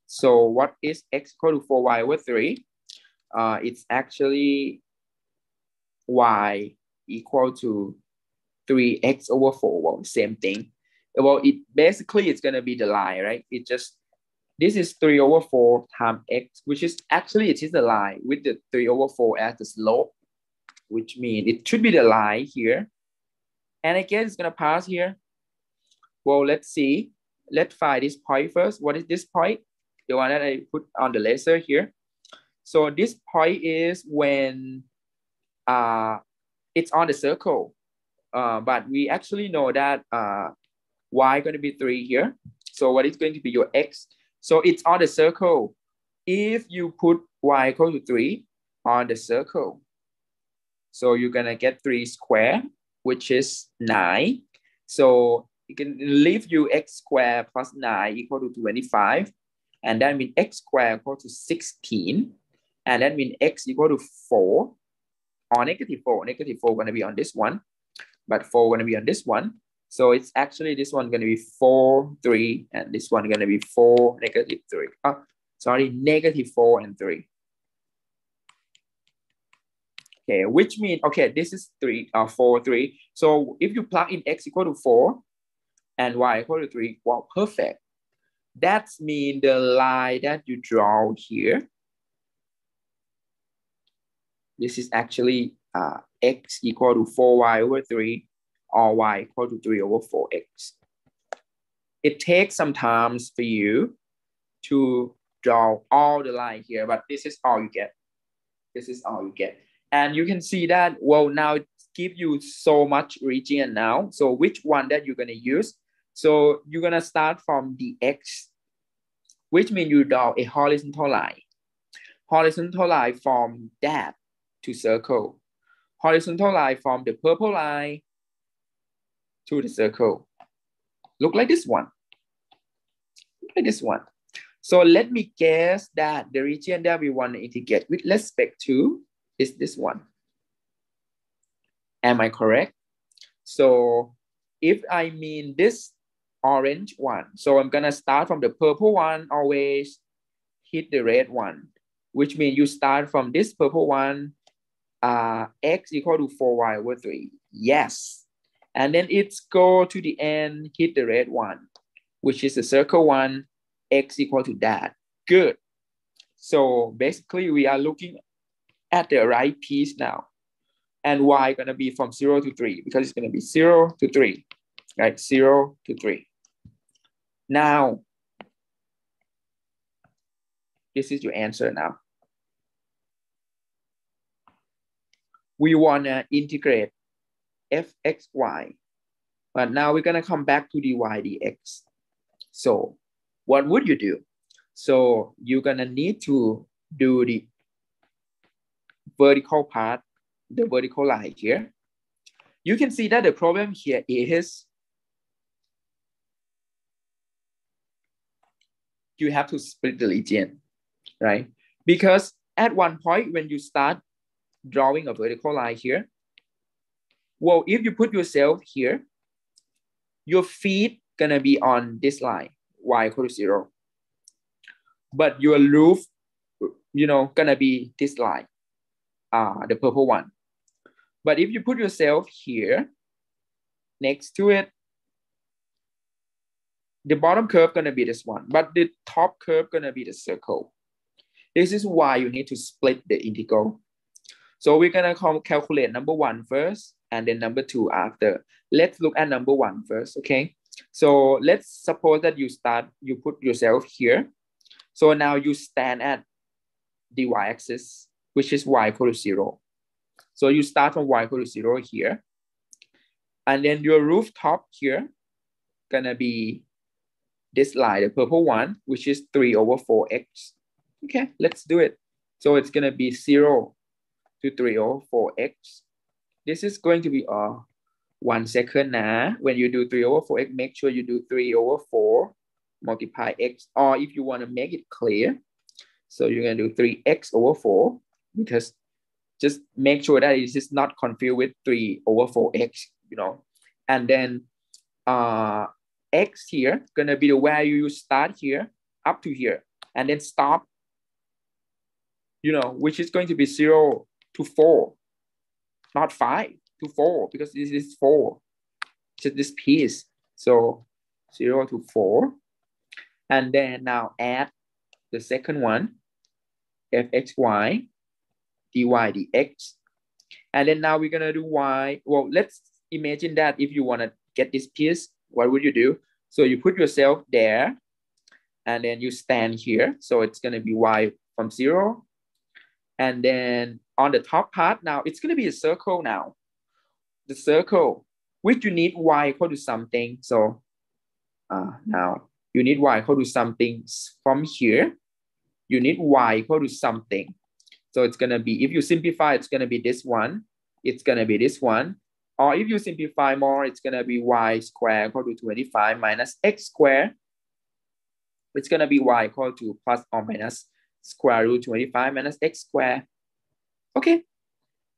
So what is x equal to 4y over 3? It's actually y equal to 3x over 4. Well, same thing. Well, it's going to be the line, right? This is 3 over 4 times x, which is actually, it is the line with the 3 over 4 as the slope, which means it should be the line here. And again, it's going to pass here. Well, let's see. Let's find this point first. What is this point? The one that I put on the laser here. So this point is when it's on the circle. But we actually know that y going to be 3 here. So what is going to be your x? So it's on the circle. If you put y equal to 3 on the circle, so you're going to get 3 squared, which is 9. So you can leave you x squared plus 9 equal to 25. And that means x squared equal to 16. And that means x equal to 4 or negative 4. Negative 4 going to be on this one, but 4 going to be on this one. So it's actually this one going to be 4, 3, and this one going to be 4, negative 3. Negative 4 and 3. Okay, which means, okay, this is 4, 3. So if you plug in x equal to 4 and y equal to 3, wow, perfect. That means the line that you draw here, this is actually x equal to 4y over 3 or y equal to 3 over 4x. It takes some time for you to draw all the line here, but this is all you get. This is all you get. And you can see that, well, now it gives you so much region now. So which one that you're going to use? So you're going to start from the x, which means you draw a horizontal line. Horizontal line from that to circle. Horizontal line from the purple line to the circle. Look like this one. Look like this one. So let me guess that the region that we want to integrate with respect to is this one. Am I correct? So if I mean this orange one, so I'm gonna start from the purple one, always hit the red one, which means you start from this purple one, x equal to 4y over 3. Yes. And then it's go to the end, hit the red one, which is the circle one, x equal to that. Good. So basically we are looking at the right piece now. And y gonna be from 0 to 3 because it's gonna be 0 to 3, right? 0 to 3. Now, this is your answer now. We wanna integrate fxy, but now we're gonna come back to dy dx. So what would you do? So you're gonna need to do the vertical part, the vertical line here. You can see that the problem here is you have to split the region, right? Because at one point when you start drawing a vertical line here, well, if you put yourself here, your feet gonna be on this line, y equal to 0. But your roof, gonna be this line, the purple one. But if you put yourself here, next to it, the bottom curve gonna be this one, but the top curve gonna be the circle. This is why you need to split the integral. So we're gonna calculate number 1 first, and then number 2 after. Let's look at number 1 first, okay? So let's suppose that you put yourself here. So now you stand at the y-axis, which is y equal to 0. So you start from y equal to 0 here. And then your rooftop here gonna be this line, the purple one, which is 3 over 4x. Okay, let's do it. So it's going to be 0 to 3 over 4x. This is going to be 1 second now. When you do 3 over 4x, make sure you do 3 over 4 multiply x. Or if you want to make it clear, so you're going to do 3x over 4, because just make sure that it is not confused with 3 over 4x, you know. And then x here going to be the value you start here up to here and then stop, you know, which is going to be 0 to 4, not 5 to 4, because this is 4, just this piece. So 0 to 4. And then now add the second one, fxy, dy dx. And then now we're going to do y. Well, let's imagine that if you want to get this piece, what would you do? So you put yourself there and then you stand here. So it's going to be y from 0. And then on the top part now, it's going to be a circle now. The circle, which you need y equal to something. So now you need y equal to something from here. You need y equal to something. So it's going to be, if you simplify, it's going to be this one. It's going to be this one. Or if you simplify more, it's going to be y squared equal to 25 minus x squared. It's going to be y equal to plus or minus square root 25 minus x squared. Okay.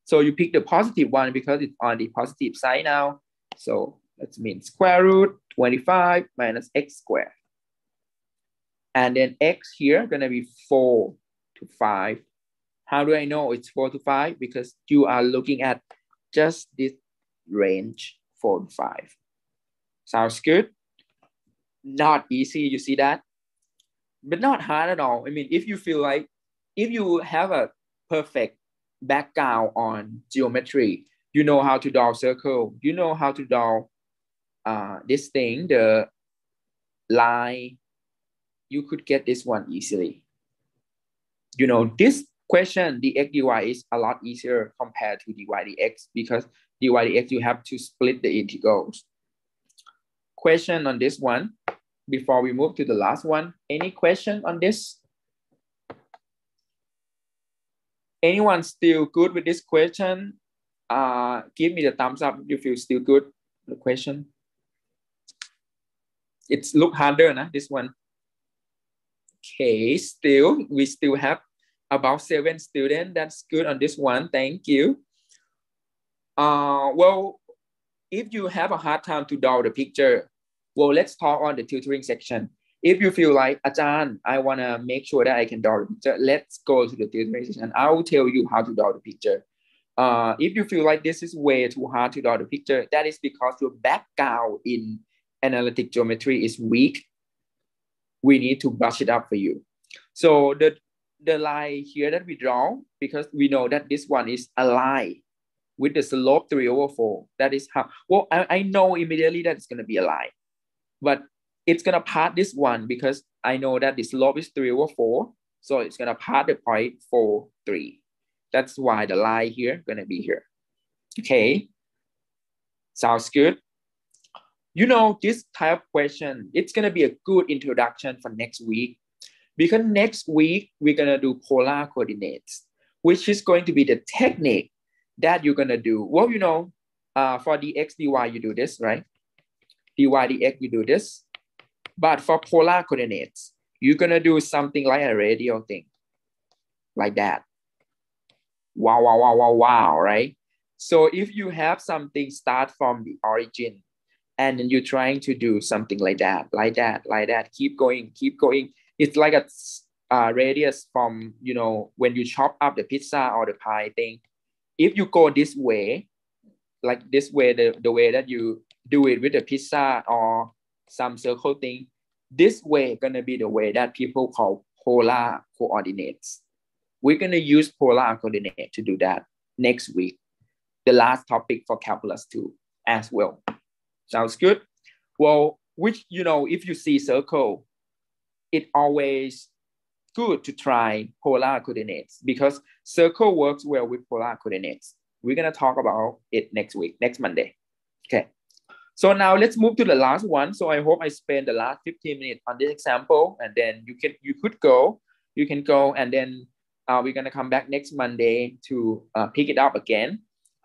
So you pick the positive one because it's on the positive side now. So that means square root 25 minus x squared. And then x here going to be 4 to 5. How do I know it's 4 to 5? Because you are looking at just this range, 4 to 5. Sounds good? Not easy, you see that? But not hard at all. I mean, if you feel like, if you have a perfect background on geometry, you know how to draw circle, you know how to draw this thing, the line, you could get this one easily. You know, this question, dx dy is a lot easier compared to dy dx, because dy dx you have to split the integrals. Question on this one before we move to the last one. Any question on this? Anyone still good with this question? Give me the thumbs up if you feel still good with the question. It's look harder, nah, this one. Okay, still, we still have about 7 students. That's good on this one. Thank you. Well, if you have a hard time to draw the picture, well, let's talk on the tutoring section. If you feel like, Ajahn, I want to make sure that I can draw the picture, let's go to the tutoring section. I will tell you how to draw the picture. If you feel like this is way too hard to draw the picture, that is because your background in analytic geometry is weak. We need to brush it up for you. So the line here that we draw, because we know that this one is a line with the slope 3 over 4. That is how, well, I know immediately that it's going to be a line, but it's going to part this one because I know that the slope is 3 over 4. So it's going to part the point 4, 3. That's why the line here is going to be here. Okay. Sounds good. You know, this type of question, it's going to be a good introduction for next week, because next week we're going to do polar coordinates, which is going to be the technique that you're going to do. Well, you know, for dx dy, you do this, right? Dy dx, you do this. But for polar coordinates, you're going to do something like a radial thing, like that. Wow, wow, wow, wow, wow, right? So if you have something start from the origin, and then you're trying to do something like that, like that, like that, keep going, keep going. It's like a radius from, you know, when you chop up the pizza or the pie thing. If you go this way, like this way, the way that you do it with the pizza or some circle thing, this way gonna be the way that people call polar coordinates. We're gonna use polar coordinate to do that next week. The last topic for calculus 2 as well. Sounds good? Well, which, you know, if you see circle, it always good to try polar coordinates, because circle works well with polar coordinates. We're going to talk about it next week, next Monday. Okay. So now let's move to the last one. So I hope I spend the last 15 minutes on this example, and then you can go, and then we're gonna come back next Monday to pick it up again.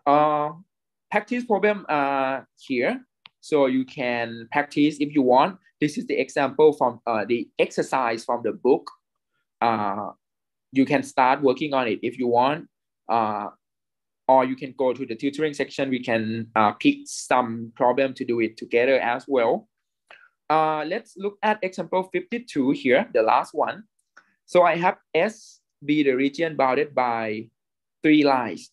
Practice problem here, so you can practice if you want. This is the example from the exercise from the book. You can start working on it if you want. Or you can go to the tutoring section. We can pick some problem to do it together as well. Let's look at example 52 here, the last one. So I have S be the region bounded by 3 lines.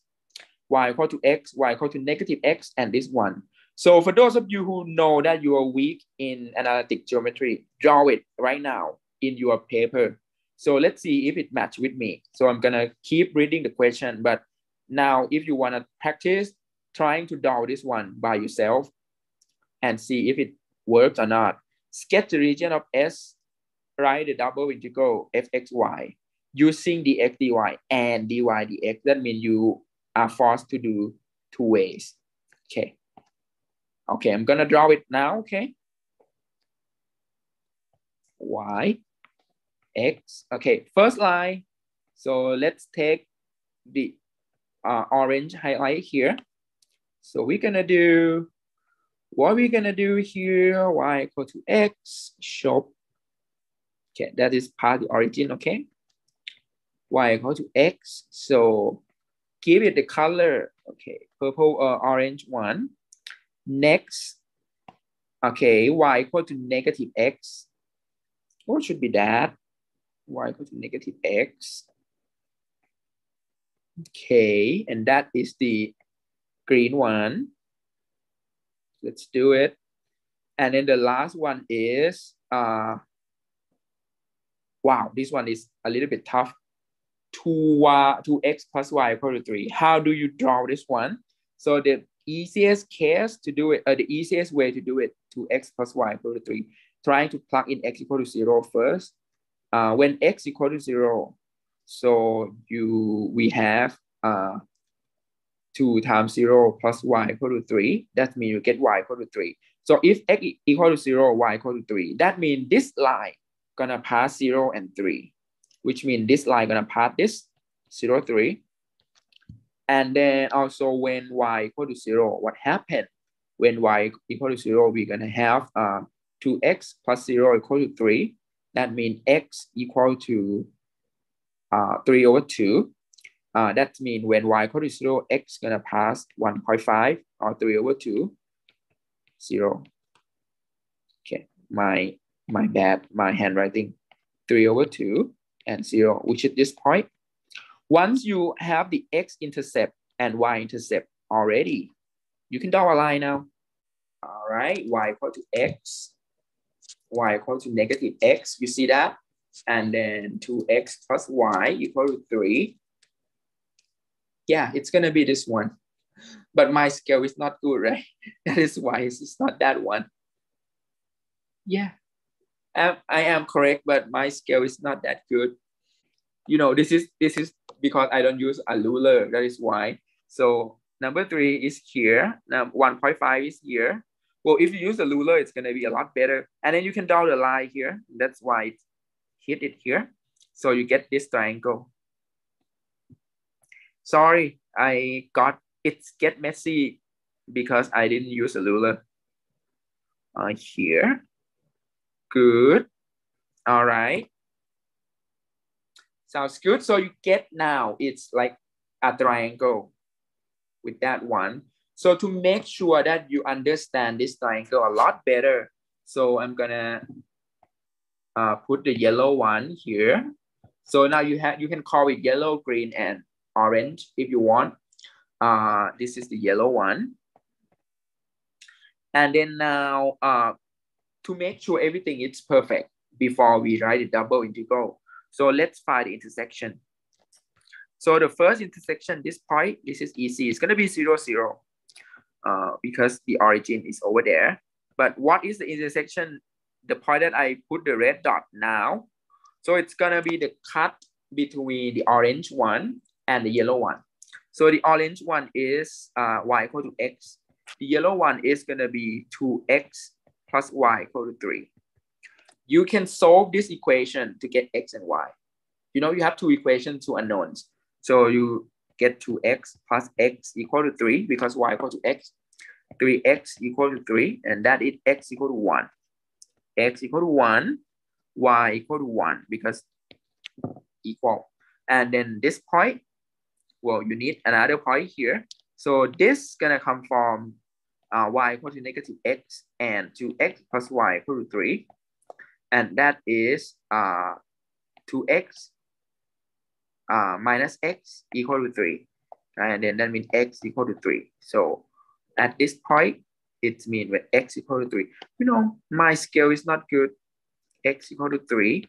Y equal to X, Y equal to negative X, and this one. So for those of you who know that you are weak in analytic geometry, draw it right now in your paper. So let's see if it matches with me. So I'm gonna keep reading the question, but now, if you want to practice trying to draw this one by yourself and see if it works or not, sketch the region of S, write the double integral fxy using dx dy and dy dx. That means you are forced to do 2 ways. Okay. Okay, I'm going to draw it now. Okay. Y, X. Okay, first line. So let's take the orange highlight here. So we're gonna do what we're gonna do here. Y equal to X. Show. Okay, that is part of the origin. Okay. Y equal to X. So give it the color. Okay, purple or orange one. Next. Okay, Y equal to negative X. What should be that? Y equal to negative X. Okay, and that is the green one. Let's do it. And then the last one is, wow, this one is a little bit tough. 2x plus y equal to 3. How do you draw this one? So the easiest case to do it, the easiest way to do it, 2x plus y equal to 3, trying to plug in x equal to 0 first. When x equal to 0, so we have 2 times 0 plus y equal to 3. That means you get y equal to 3. So if x equal to 0, y equal to 3, that means this line gonna pass 0 and 3, which means this line gonna pass this 0, 3. And then also when y equal to 0, what happened? When y equal to 0, we're gonna have 2x plus 0 equal to 3. That means x equal to 3 over 2. That means when y equal to 0, x gonna pass 1.5 or 3 over 2, 0. Okay, my bad, my handwriting. 3 over 2 and 0, which is this point. Once you have the x-intercept and y-intercept already, you can draw a line now. All right, y equal to x, y equal to negative x, you see that? And then 2x plus y equal to 3. Yeah, it's gonna be this one. But my scale is not good, right? That is why it's not that one. Yeah, I am correct, but my scale is not that good. You know, this is because I don't use a ruler. That is why. So number 3 is here. Now 1.5 is here. Well, if you use a ruler, it's gonna be a lot better. And then you can draw the line here. That's why it hit it here. So you get this triangle. Sorry, it's get messy because I didn't use a ruler. Here. Good. All right. Sounds good. So you get now it's like a triangle with that one. So to make sure that you understand this triangle a lot better, so I'm gonna put the yellow one here. So now you can call it yellow, green, and orange if you want. This is the yellow one. And then now to make sure everything is perfect before we write the double integral. So let's find the intersection. So the first intersection, this point, this is easy. It's gonna be 0, 0 because the origin is over there. But what is the intersection? The point that I put the red dot now. So it's gonna be the cut between the orange one and the yellow one. So the orange one is y equal to x. The yellow one is gonna be 2x plus y equal to 3. You can solve this equation to get x and y. You know, you have two equations, two unknowns. So you get 2x plus x equal to 3 because y equal to x. 3x equal to 3, and that is x equal to 1. X equal to 1, y equal to 1 because equal. And then this point, well, you need another point here. So this is gonna come from y equal to negative x and 2x plus y equal to 3. And that is 2x minus x equal to 3. And then that means x equal to 3. So at this point, it means when x equal to 3. You know, my scale is not good. X equal to 3.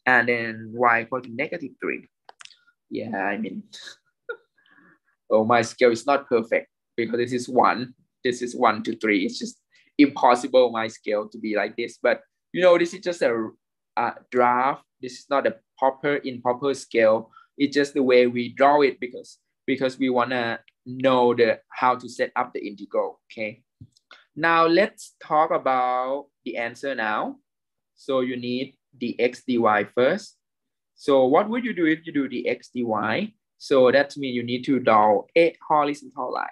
And then y equal to negative 3. Yeah, I mean, oh, my scale is not perfect because this is 1. This is 1 to 3. It's just impossible, my scale, to be like this. But, you know, this is just a draft. This is not a improper scale. It's just the way we draw it because we want to know how to set up the integral, okay? Now let's talk about the answer now. So you need the x dy first. So what would you do if you do the x dy? So that means you need to draw a horizontal line.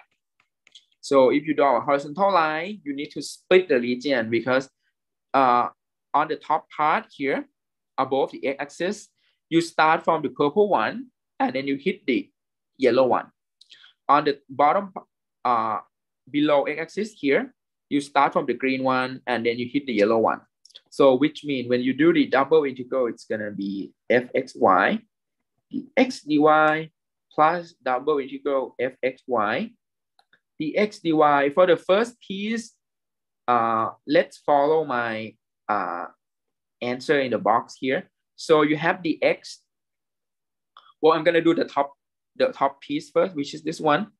So if you draw a horizontal line, you need to split the region because on the top part here, above the x-axis, you start from the purple one and then you hit the yellow one. On the bottom, below x-axis here, you start from the green one and then you hit the yellow one. So which means when you do the double integral, it's gonna be fxy, the x dy plus double integral fxy, the x dy. For the first piece, let's follow my answer in the box here. So you have the x. Well, I'm gonna do the top piece first, which is this one.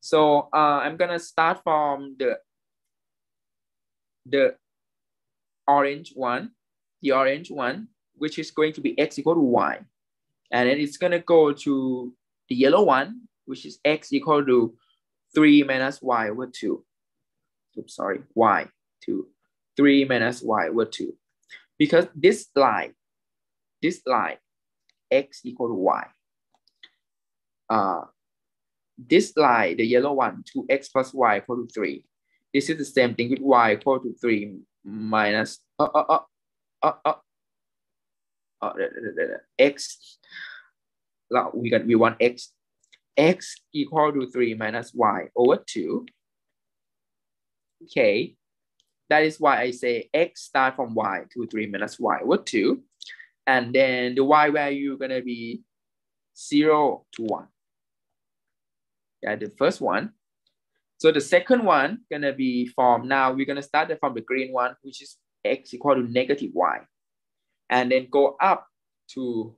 So I'm gonna start from the orange one, which is going to be x equal to y. And then it's gonna go to the yellow one, which is x equal to 3 minus y over 2. Oops, sorry, y 2. 3 minus y over 2. Because this line, x equal to y. This line, the yellow one, 2x plus y equal to 3. This is the same thing with y equal to 3 minus x. We want x. X equal to 3 minus y over 2. Okay. That is why I say x start from y to 3 minus y over 2. And then the y value gonna be 0 to 1. Yeah, the first one. So the second one gonna be from, now we're gonna start from the green one, which is x equal to negative y. And then go up to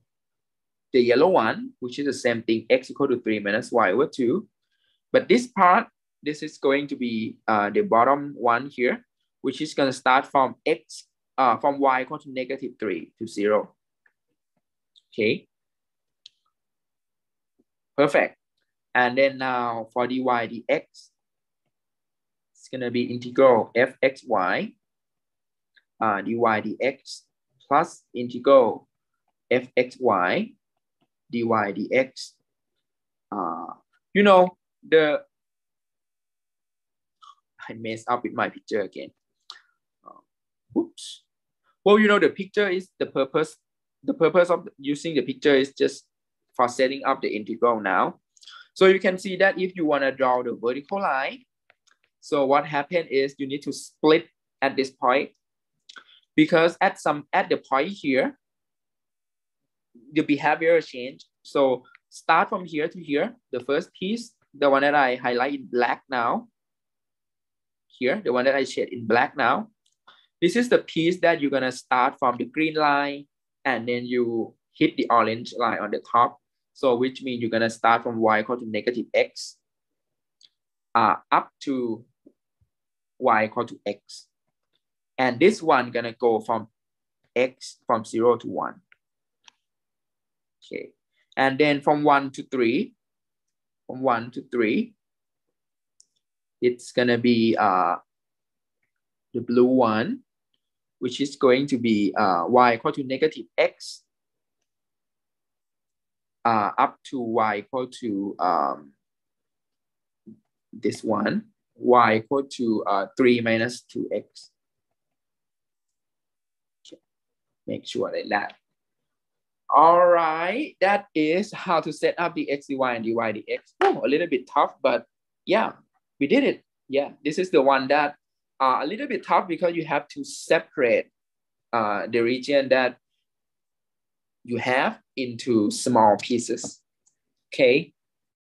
the yellow one, which is the same thing, x equal to 3 minus y over 2. But this part, this is going to be the bottom one here, which is gonna start from from y equal to negative 3 to 0. Okay. Perfect. And then now for dy dx, it's gonna be integral fxy dy dx plus integral fxy dy dx. You know, I messed up with my picture again. Oops. Well, you know, the picture is the purpose of using the picture is just for setting up the integral now. So you can see that if you want to draw the vertical line, so what happened is you need to split at this point, because at the point here, the behavior change. So start from here to here, the first piece, the one that I highlight in black now, here, the one that I shade in black now, this is the piece that you're gonna start from the green line and then you hit the orange line on the top. So which means you're gonna start from y equal to negative x up to y equal to x. And this one gonna go from x from 0 to 1. Okay. And then from 1 to 3, it's gonna be the blue one, which is going to be y equal to negative x up to y equal to this one, y equal to 3 minus 2x. Make sure like that. All right, that is how to set up the x, dy, and dy, dx. Oh, a little bit tough, but yeah, we did it. Yeah, this is the one that a little bit tough because you have to separate the region that you have into small pieces. Okay,